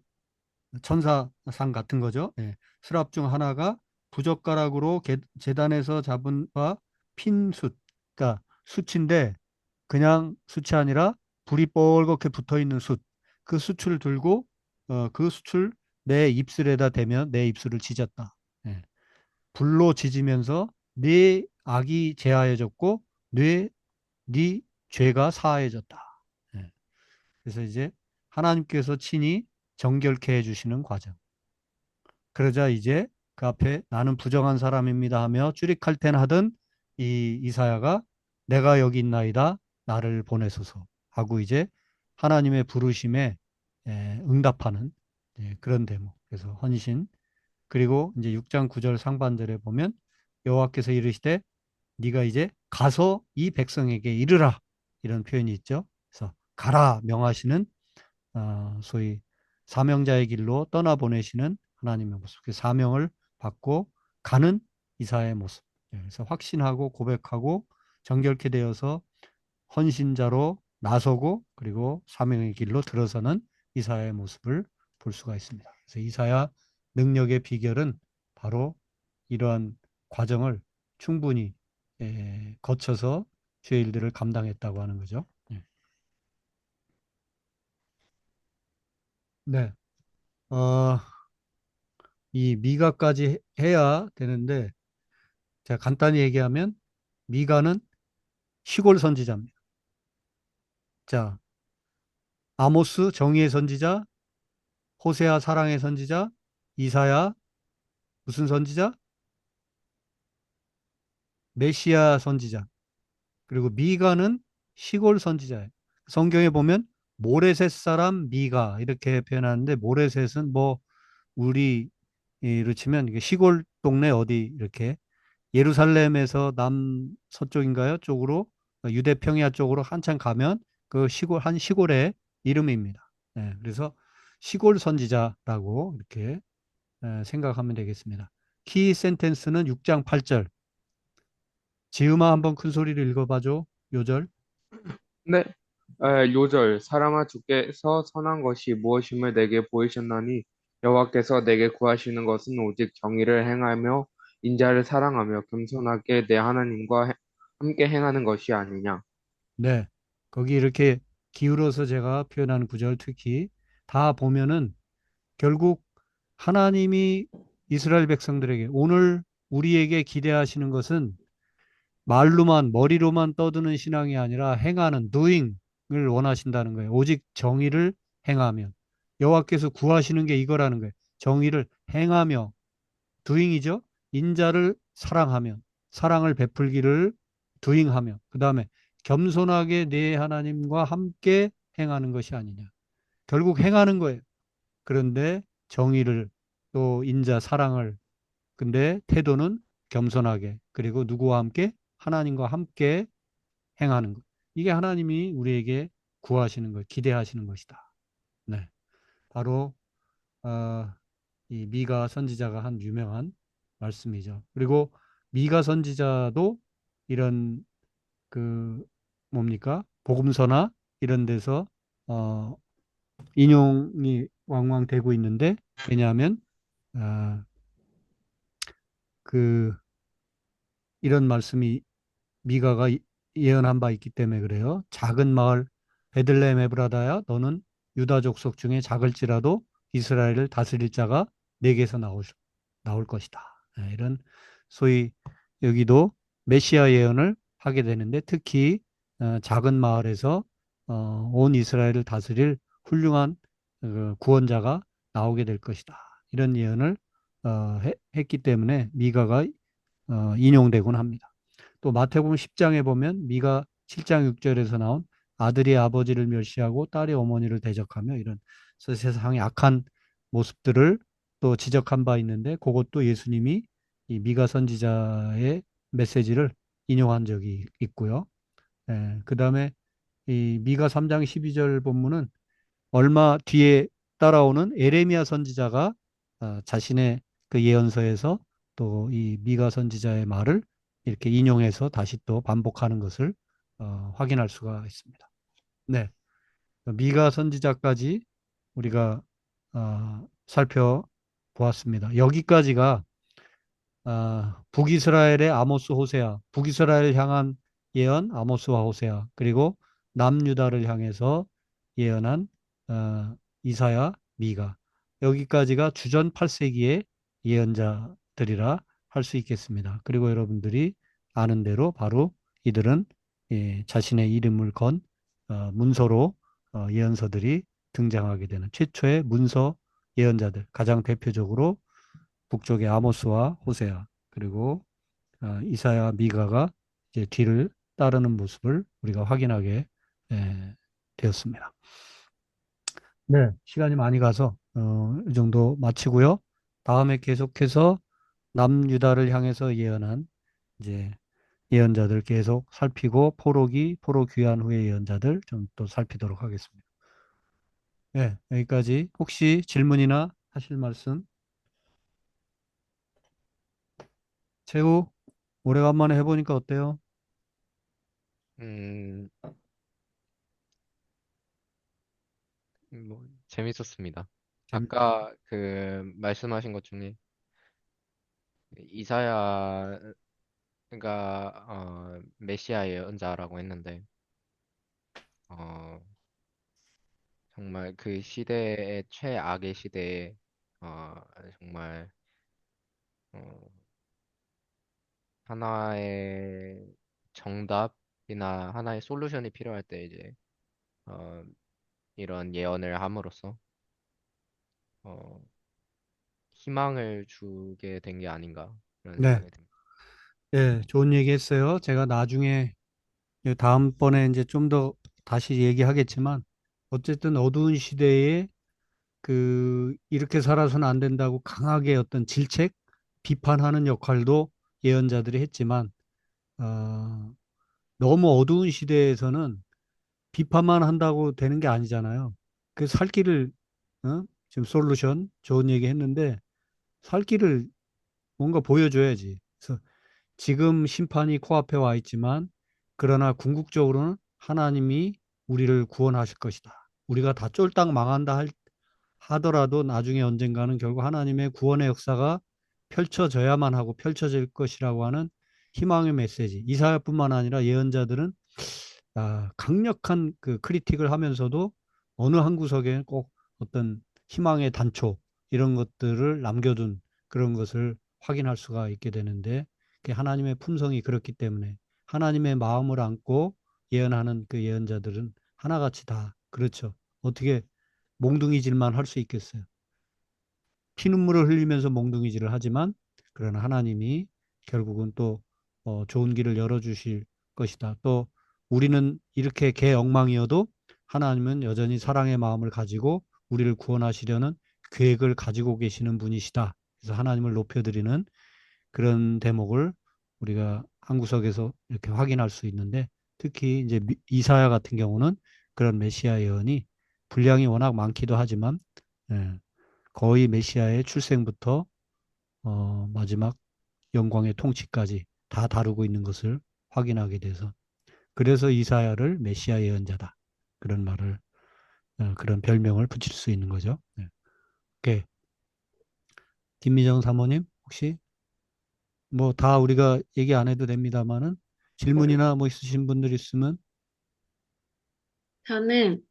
천사상 같은 거죠. 예. 스랍 중 하나가 부젓가락으로 제단에서 잡은 바 핀 숯, 그러니까 숯인데 그냥 숯이 아니라 불이 뻘겋게 붙어 있는 숯. 그 숯을 들고 그 숯을 내 입술에다 대면 내 입술을 지졌다. 예. 불로 지지면서 네 악이 제하여졌고 네 죄가 사하여졌다. 예. 그래서 이제 하나님께서 친히 정결케 해주시는 과정. 그러자 이제 그 앞에 나는 부정한 사람입니다 하며 쭈릭할 하던 이 이사야가 내가 여기 있나이다 나를 보내소서 하고 이제 하나님의 부르심에 응답하는 그런 대목. 그래서 헌신. 그리고 이제 6장 9절 상반절에 보면 여호와께서 이르시되 네가 이제 가서 이 백성에게 이르라 이런 표현이 있죠. 그래서 가라 명하시는 소위 사명자의 길로 떠나보내시는 하나님의 모습, 그 사명을 받고 가는 이사의 모습. 그래서 확신하고 고백하고 정결케 되어서 헌신자로 나서고 그리고 사명의 길로 들어서는 이사야의 모습을 볼 수가 있습니다. 그래서 이사야 능력의 비결은 바로 이러한 과정을 충분히 거쳐서 주의 일들을 감당했다고 하는 거죠. 네. 어, 이 미가까지 해야 되는데 제가 간단히 얘기하면 미가는 시골 선지자입니다. 자, 아모스 정의의 선지자, 호세아 사랑의 선지자, 이사야 무슨 선지자? 메시아 선지자. 그리고 미가는 시골 선지자예요. 성경에 보면 모레셋 사람 미가 이렇게 표현하는데 모레셋은 뭐 우리로 치면 이게 시골 동네 어디 이렇게 예루살렘에서 남서쪽인가요? 쪽으로 유대 평야 쪽으로 한참 가면 그 시골 한 시골의 이름입니다. 그래서 시골 선지자라고 이렇게 생각하면 되겠습니다. 키 센텐스는 6장 8절. 지음아 한번 큰 소리로 읽어봐줘. 요절. 네, 요절 사랑아 주께서 선한 것이 무엇임을 내게 보이셨나니 여호와께서 내게 구하시는 것은 오직 정의를 행하며 인자를 사랑하며 겸손하게 내 하나님과 함께 행하는 것이 아니냐. 네. 거기 이렇게 기울어서 제가 표현하는 구절 특히 다 보면은 결국 하나님이 이스라엘 백성들에게 오늘 우리에게 기대하시는 것은 말로만 머리로만 떠드는 신앙이 아니라 행하는 doing을 원하신다는 거예요. 오직 정의를 행하면 여호와께서 구하시는 게 이거라는 거예요. 정의를 행하며 doing이죠. 인자를 사랑하면 사랑을 베풀기를 doing하며 그다음에 겸손하게 내 하나님과 함께 행하는 것이 아니냐. 결국 행하는 거예요. 그런데 정의를 또 인자 사랑을 근데 태도는 겸손하게 그리고 누구와 함께 하나님과 함께 행하는 것. 이게 하나님이 우리에게 구하시는 것, 기대하시는 것이다. 네, 바로 이 미가 선지자가 한 유명한 말씀이죠. 그리고 미가 선지자도 이런 그 뭡니까? 복음서나 이런 데서 어, 인용이 왕왕 되고 있는데, 왜냐하면 아, 그 이런 말씀이 미가가 예언한 바 있기 때문에 그래요. 작은 마을 베들레헴 에브라다야, 너는 유다 족속 중에 작을지라도 이스라엘을 다스릴 자가 내게서 나올 것이다. 이런 소위 여기도 메시아 예언을 하게 되는데, 특히 작은 마을에서 온 이스라엘을 다스릴 훌륭한 구원자가 나오게 될 것이다. 이런 예언을 했기 때문에 미가가 인용되곤 합니다. 또 마태복음 10장에 보면 미가 7장 6절에서 나온 아들이 아버지를 멸시하고 딸이 어머니를 대적하며 이런 세상의 악한 모습들을 또 지적한 바 있는데, 그것도 예수님이 이 미가 선지자의 메시지를 인용한 적이 있고요. 그 다음에 이 미가 3장 12절 본문은 얼마 뒤에 따라오는 에레미야 선지자가 자신의 그 예언서에서 또 이 미가 선지자의 말을 이렇게 인용해서 다시 또 반복하는 것을 확인할 수가 있습니다. 네, 미가 선지자까지 우리가 살펴보았습니다. 여기까지가 북이스라엘의 아모스 호세아, 북이스라엘 향한 예언 아모스와 호세아, 그리고 남유다를 향해서 예언한 이사야, 미가. 여기까지가 주전 8세기의 예언자들이라 할 수 있겠습니다. 그리고 여러분들이 아는 대로 바로 이들은 자신의 이름을 건 문서로 예언서들이 등장하게 되는 최초의 문서 예언자들, 가장 대표적으로 북쪽의 아모스와 호세아, 그리고 이사야, 미가가 이제 뒤를 따르는 모습을 우리가 확인하게 되었습니다. 네, 시간이 많이 가서 이 정도 마치고요. 다음에 계속해서 남유다를 향해서 예언한 이제 예언자들 계속 살피고, 포로 귀환 후의 예언자들 좀 또 살피도록 하겠습니다. 네, 여기까지. 혹시 질문이나 하실 말씀? 최우, 오래간만에 해보니까 어때요? 음, 뭐, 재밌었습니다. 아까 그 말씀하신 것 중에 이사야가 메시아 예언자라고 했는데 어, 정말 그 시대의 최악의 시대에 어, 정말 어, 하나의 정답이나 하나의 솔루션이 필요할 때 이제 어, 이런 예언을 함으로써 어, 희망을 주게 된 게 아닌가 그런 네, 생각이 듭니다. 예, 좋은 얘기 했어요. 제가 나중에 다음번에 이제 좀 더 다시 얘기하겠지만, 어쨌든 어두운 시대에 이렇게 살아서는 안 된다고 강하게 어떤 질책, 비판하는 역할도 예언자들이 했지만, 어, 너무 어두운 시대에서는 비판만 한다고 되는 게 아니잖아요. 그 살 길을, 지금 솔루션, 좋은 얘기 했는데, 살 길을 뭔가 보여줘야지. 그래서 지금 심판이 코앞에 와 있지만, 그러나 궁극적으로는 하나님이 우리를 구원하실 것이다. 우리가 다 쫄딱 망한다 하더라도 나중에 언젠가는 결국 하나님의 구원의 역사가 펼쳐져야만 하고 펼쳐질 것이라고 하는 희망의 메시지. 이사야뿐만 아니라 예언자들은 강력한 그 크리틱을 하면서도 어느 한 구석에 꼭 어떤 희망의 단초 이런 것들을 남겨둔 그런 것을 확인할 수가 있게 되는데, 그 하나님의 품성이 그렇기 때문에 하나님의 마음을 안고 예언하는 그 예언자들은 하나같이 다 그렇죠. 어떻게 몽둥이질만 할 수 있겠어요. 피눈물을 흘리면서 몽둥이질을 하지만, 그러나 하나님이 결국은 또 좋은 길을 열어주실 것이다. 또 우리는 이렇게 개엉망이어도 하나님은 여전히 사랑의 마음을 가지고 우리를 구원하시려는 계획을 가지고 계시는 분이시다. 그래서 하나님을 높여드리는 그런 대목을 우리가 한 구석에서 이렇게 확인할 수 있는데, 특히 이제 이사야 같은 경우는 그런 메시아 예언이 분량이 워낙 많기도 하지만 예, 거의 메시아의 출생부터 마지막 영광의 통치까지 다 다루고 있는 것을 확인하게 돼서 그래서 이사야를 메시아 예언자다. 그런 말을 그런 별명을 붙일 수 있는 거죠. 네. 오케이. 김미정 사모님 혹시 뭐 다 우리가 얘기 안 해도 됩니다만은 질문이나 뭐 있으신 분들 있으면 저는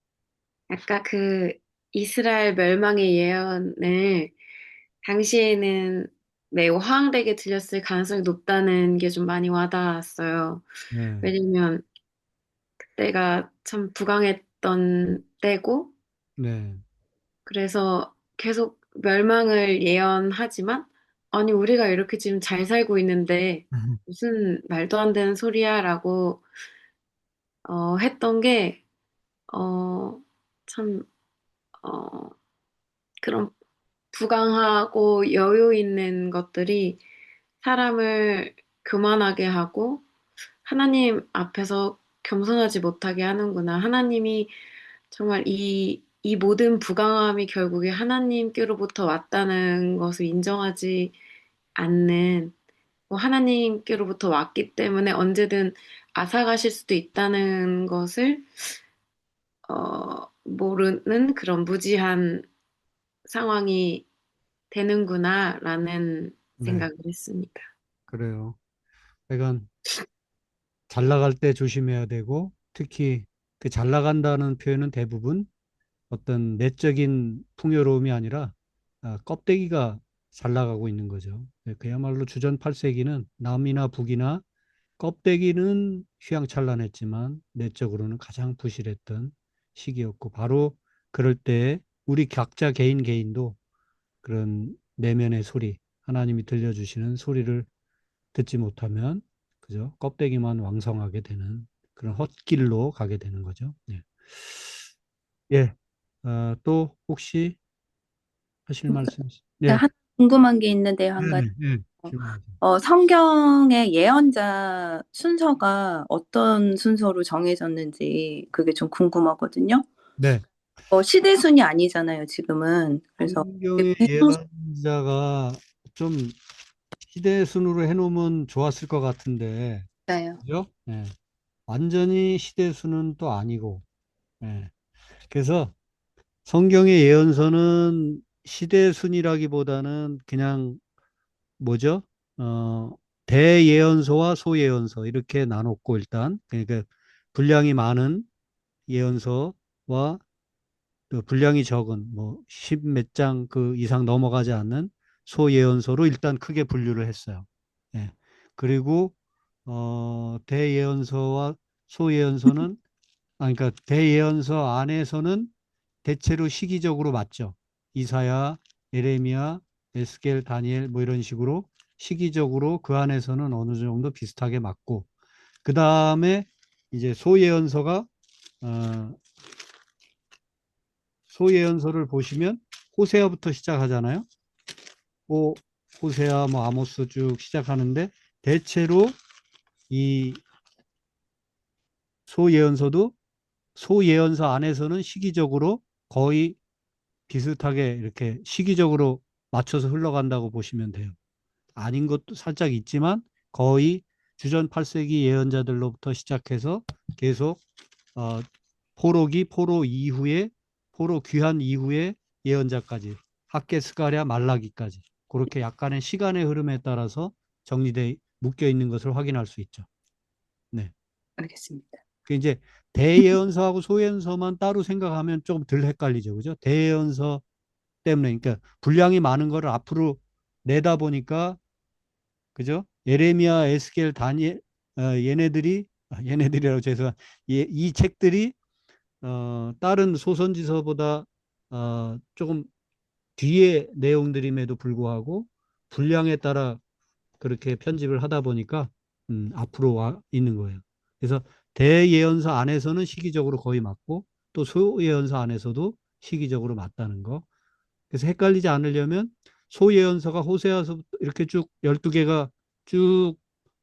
아까 그 이스라엘 멸망의 예언을 당시에는 매우 허황되게 들렸을 가능성이 높다는 게 좀 많이 와닿았어요. 네, 왜냐면 그때가 참 부강했던 때고, 네, 그래서 계속 멸망을 예언하지만, 아니, 우리가 이렇게 지금 잘 살고 있는데, 무슨 말도 안 되는 소리야라고 했던 게, 어, 참, 어, 그런 부강하고 여유 있는 것들이 사람을 교만하게 하고 하나님 앞에서 겸손하지 못하게 하는구나. 하나님이 정말 이 모든 부강함이 결국에 하나님께로부터 왔다는 것을 인정하지 않는, 뭐 하나님께로부터 왔기 때문에 언제든 앗아가실 수도 있다는 것을 모르는 그런 무지한 상황이 되는구나라는 네, 생각을 했습니다. 그래요. 그러니까 잘 나갈 때 조심해야 되고 특히 그 잘 나간다는 표현은 대부분 어떤 내적인 풍요로움이 아니라 껍데기가 잘 나가고 있는 거죠. 네, 그야말로 주전 8세기는 남이나 북이나 껍데기는 휘황찬란했지만 내적으로는 가장 부실했던 시기였고 바로 그럴 때 우리 각자 개인도 그런 내면의 소리, 하나님이 들려주시는 소리를 듣지 못하면 그죠? 껍데기만 왕성하게 되는 그런 헛길로 가게 되는 거죠. 예. 예. 또 혹시 하실 말씀 있으 네. 하나 궁금한 게 있는데요, 한 가지. 네네. 예. 질문하세요. 성경의 예언자 순서가 어떤 순서로 정해졌는지 그게 좀 궁금하거든요. 네. 시대순이 아니잖아요, 지금은. 그래서 성경의 예언자가 좀 시대 순으로 해놓으면 좋았을 것 같은데, 해놓을까요? 그죠? 예. 완전히 시대 순은 또 아니고, 예. 그래서 성경의 예언서는 시대 순이라기보다는 그냥 뭐죠? 어, 대예언서와 소예언서 이렇게 나눴고 일단 그러니까 분량이 많은 예언서와 또 분량이 적은 뭐 십 몇 장 그 이상 넘어가지 않는 소예언서로 일단 크게 분류를 했어요. 예. 그리고 대예언서와 소예언서는 그러니까 대예언서 안에서는 대체로 시기적으로 맞죠. 이사야, 예레미야, 에스겔, 다니엘 뭐 이런 식으로 시기적으로 그 안에서는 어느 정도 비슷하게 맞고 그 다음에 이제 어, 소예언서를 보시면 호세아부터 시작하잖아요. 호, 호세아 뭐 아모스 쭉 시작하는데 대체로 이 소예언서도 소예언서 안에서는 시기적으로 거의 비슷하게 이렇게 시기적으로 맞춰서 흘러간다고 보시면 돼요. 아닌 것도 살짝 있지만 거의 주전 8세기 예언자들로부터 시작해서 계속 어, 포로 이후에 포로 귀환 이후에 예언자까지 학개 스가랴 말라기까지 그렇게 약간의 시간의 흐름에 따라서 정리돼 묶여 있는 것을 확인할 수 있죠. 네. 알겠습니다. 그 이제 대예언서하고 소예언서만 따로 생각하면 조금 덜 헷갈리죠. 그죠? 대예언서 때문에 그러니까 분량이 많은 거를 앞으로 내다 보니까 그죠? 예레미야, 에스겔, 다니엘 얘네들이라고 죄송한 이 책들이 다른 소선지서보다 조금 뒤에 내용들임에도 불구하고 분량에 따라 그렇게 편집을 하다 보니까 앞으로 와 있는 거예요. 그래서 대예언서 안에서는 시기적으로 거의 맞고 또 소예언서 안에서도 시기적으로 맞다는 거. 그래서 헷갈리지 않으려면 소예언서가 호세아서부터 이렇게 쭉 12개가 쭉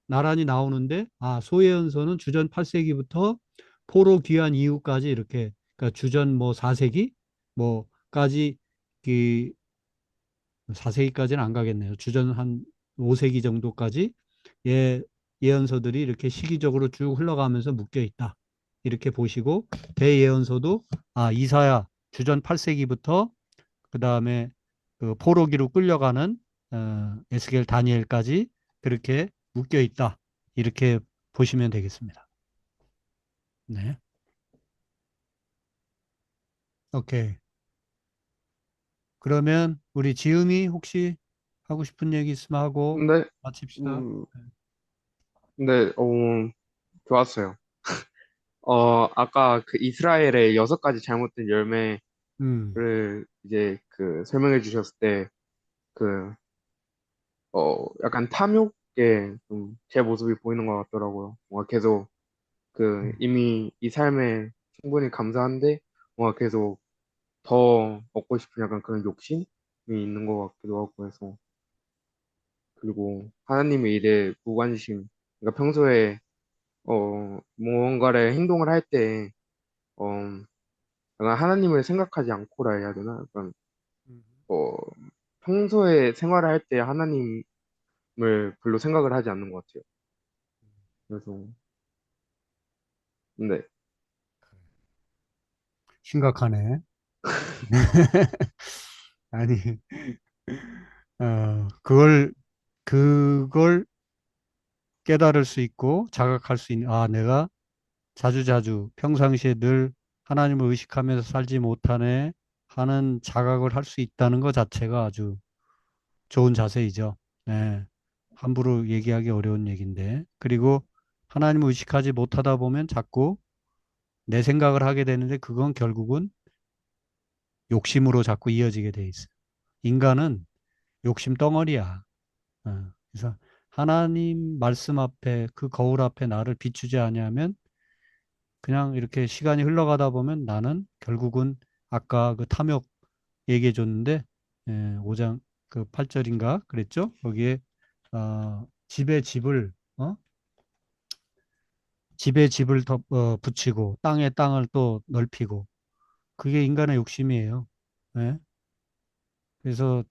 나란히 나오는데, 소예언서는 주전 8세기부터 포로 귀환 이후까지 이렇게, 그러니까 주전 뭐 4세기 뭐까지, 그 4세기까지는 안 가겠네요. 주전 한 5세기 정도까지 예언서들이 이렇게 시기적으로 쭉 흘러가면서 묶여 있다. 이렇게 보시고, 대예언서도 이사야 주전 8세기부터 그 다음에 그 포로기로 끌려가는 에스겔 다니엘까지 그렇게 묶여 있다. 이렇게 보시면 되겠습니다. 네. 오케이. 그러면 우리 지음이 혹시 하고 싶은 얘기 있으면 하고 근데, 마칩시다. 음, 근데, 좋았어요. 아까 그 이스라엘의 6가지 잘못된 열매를 음, 이제 그 설명해 주셨을 때, 그, 약간 탐욕에 좀 제 모습이 보이는 것 같더라고요. 뭔가 계속 그 음, 이미 이 삶에 충분히 감사한데, 뭔가 계속 더 얻고 싶은 약간 그런 욕심이 있는 것 같기도 하고 해서. 그리고 하나님의 일에 무관심, 그러니까 평소에, 무언가를 행동을 할 때, 어, 약간 하나님을 생각하지 않고라 해야 되나? 약간, 음. 어, 평소에 생활을 할 때 하나님을 별로 생각을 하지 않는 것 같아요. 그래서, 네. 심각하네. 아니, 그걸 깨달을 수 있고 자각할 수 있는, 내가 자주자주 평상시에 늘 하나님을 의식하면서 살지 못하네 하는 자각을 할 수 있다는 것 자체가 아주 좋은 자세이죠. 네. 함부로 얘기하기 어려운 얘기인데. 그리고 하나님을 의식하지 못하다 보면 자꾸 내 생각을 하게 되는데 그건 결국은 욕심으로 자꾸 이어지게 돼 있어요. 인간은 욕심 덩어리야. 그래서 하나님 말씀 앞에 그 거울 앞에 나를 비추지 아니하면 그냥 이렇게 시간이 흘러가다 보면 나는 결국은 아까 그 탐욕 얘기해 줬는데 5장 그 8절인가 그랬죠? 거기에 집에 집을 집에 집을 붙이고 땅에 땅을 또 넓히고 그게 인간의 욕심이에요. 예? 그래서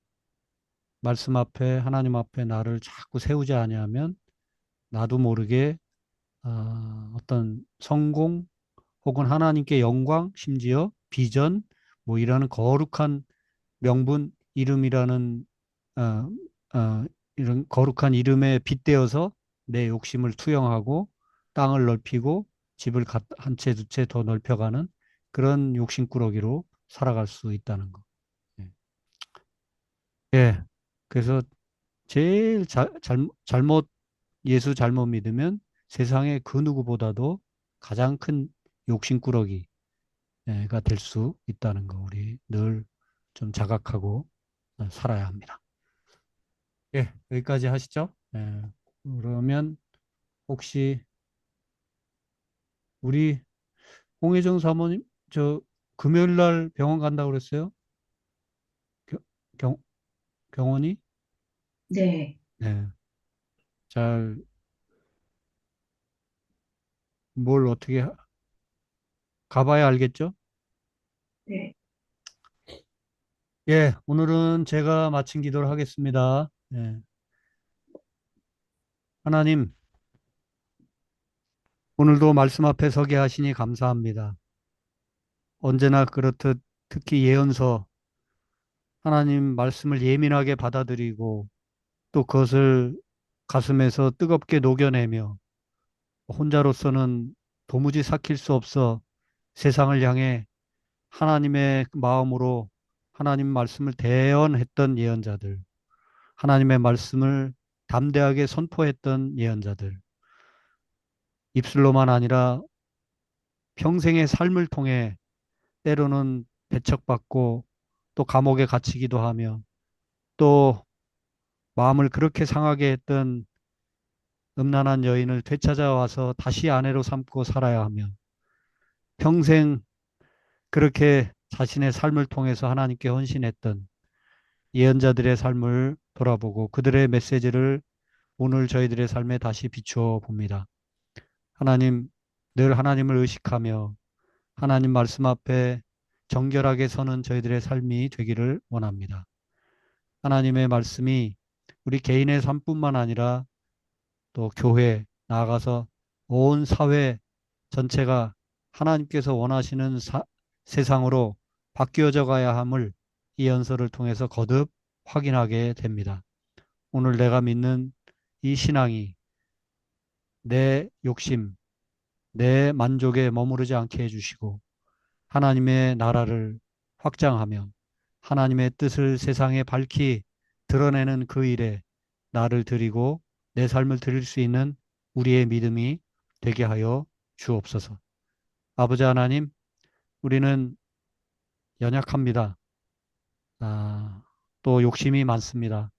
말씀 앞에 하나님 앞에 나를 자꾸 세우지 아니하면 나도 모르게 어떤 성공 혹은 하나님께 영광 심지어 비전 뭐 이라는 거룩한 명분 이름이라는 어, 이런 거룩한 이름에 빗대어서 내 욕심을 투영하고 땅을 넓히고 집을 한 채 두 채 더 넓혀가는 그런 욕심꾸러기로 살아갈 수 있다는 거. 예. 예. 그래서 제일 잘못 예수 잘못 믿으면 세상의 그 누구보다도 가장 큰 욕심꾸러기가 될 수 있다는 거 우리 늘 좀 자각하고 살아야 합니다. 예, 여기까지 하시죠. 예, 그러면 혹시 우리 홍혜정 사모님 저 금요일 날 병원 간다고 그랬어요? 겨- 경, 병원이? 네, 네. 잘 뭘 어떻게 가봐야 알겠죠? 네, 예, 오늘은 제가 마친 기도를 하겠습니다. 예. 하나님, 오늘도 말씀 앞에 서게 하시니 감사합니다. 언제나 그렇듯 특히 예언서 하나님 말씀을 예민하게 받아들이고 또 그것을 가슴에서 뜨겁게 녹여내며 혼자로서는 도무지 삭힐 수 없어 세상을 향해 하나님의 마음으로 하나님 말씀을 대언했던 예언자들, 하나님의 말씀을 담대하게 선포했던 예언자들, 입술로만 아니라 평생의 삶을 통해 때로는 배척받고 또 감옥에 갇히기도 하며 또 마음을 그렇게 상하게 했던 음란한 여인을 되찾아와서 다시 아내로 삼고 살아야 하며 평생 그렇게 자신의 삶을 통해서 하나님께 헌신했던 예언자들의 삶을 돌아보고 그들의 메시지를 오늘 저희들의 삶에 다시 비추어 봅니다. 하나님, 늘 하나님을 의식하며 하나님 말씀 앞에 정결하게 서는 저희들의 삶이 되기를 원합니다. 하나님의 말씀이 우리 개인의 삶뿐만 아니라 또 교회, 나아가서 온 사회 전체가 하나님께서 원하시는 세상으로 바뀌어져 가야 함을 이 연설을 통해서 거듭 확인하게 됩니다. 오늘 내가 믿는 이 신앙이 내 욕심, 내 만족에 머무르지 않게 해주시고 하나님의 나라를 확장하며 하나님의 뜻을 세상에 밝히 드러내는 그 일에 나를 드리고 내 삶을 드릴 수 있는 우리의 믿음이 되게 하여 주옵소서. 아버지 하나님, 우리는 연약합니다. 또 욕심이 많습니다.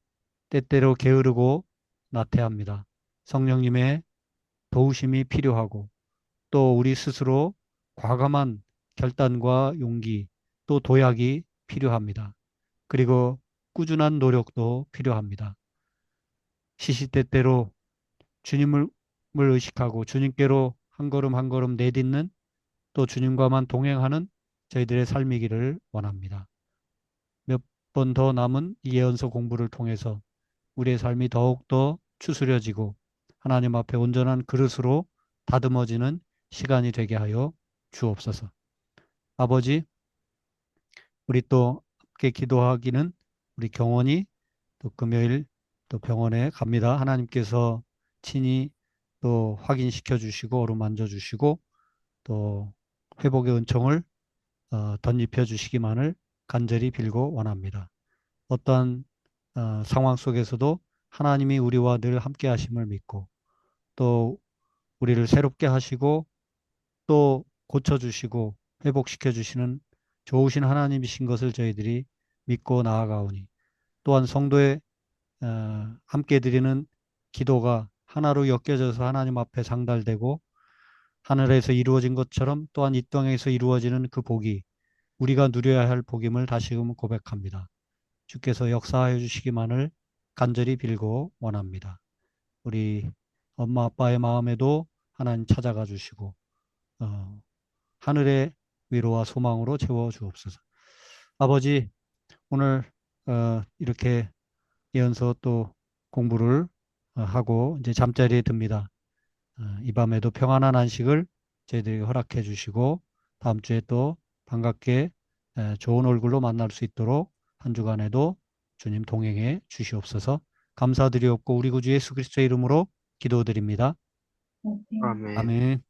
때때로 게으르고 나태합니다. 성령님의 도우심이 필요하고 또 우리 스스로 과감한 결단과 용기 또 도약이 필요합니다. 그리고 꾸준한 노력도 필요합니다. 시시때때로 주님을 의식하고 주님께로 한 걸음 한 걸음 내딛는 또 주님과만 동행하는 저희들의 삶이기를 원합니다. 몇 번 더 남은 이 예언서 공부를 통해서 우리의 삶이 더욱더 추스려지고 하나님 앞에 온전한 그릇으로 다듬어지는 시간이 되게 하여 주옵소서. 아버지, 우리 또 함께 기도하기는 우리 경원이 또 금요일 또 병원에 갑니다. 하나님께서 친히 또 확인시켜 주시고 어루만져 주시고 또 회복의 은총을 덧입혀 주시기만을 간절히 빌고 원합니다. 어떠한 상황 속에서도 하나님이 우리와 늘 함께 하심을 믿고 또 우리를 새롭게 하시고 또 고쳐주시고 회복시켜 주시는 좋으신 하나님이신 것을 저희들이 믿고 나아가오니 또한 성도의 함께 드리는 기도가 하나로 엮여져서 하나님 앞에 상달되고 하늘에서 이루어진 것처럼 또한 이 땅에서 이루어지는 그 복이 우리가 누려야 할 복임을 다시금 고백합니다. 주께서 역사하여 주시기만을 간절히 빌고 원합니다. 우리 엄마 아빠의 마음에도 하나님 찾아가 주시고 하늘의 위로와 소망으로 채워 주옵소서. 아버지, 오늘 이렇게 예언서 또 공부를 하고 이제 잠자리에 듭니다. 이 밤에도 평안한 안식을 저희들에게 허락해 주시고 다음 주에 또 반갑게 좋은 얼굴로 만날 수 있도록 한 주간에도 주님 동행해 주시옵소서. 감사드리옵고 우리 구주 예수 그리스도의 이름으로 기도드립니다. 아멘. 아멘.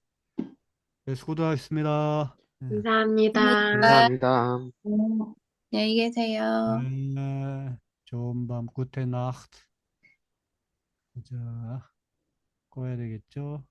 네, 수고하셨습니다. 네. 감사합니다. 감사합니다. 안녕히 계세요. 네, 좋은 밤, 구테 나트. 자, 꺼야 되겠죠?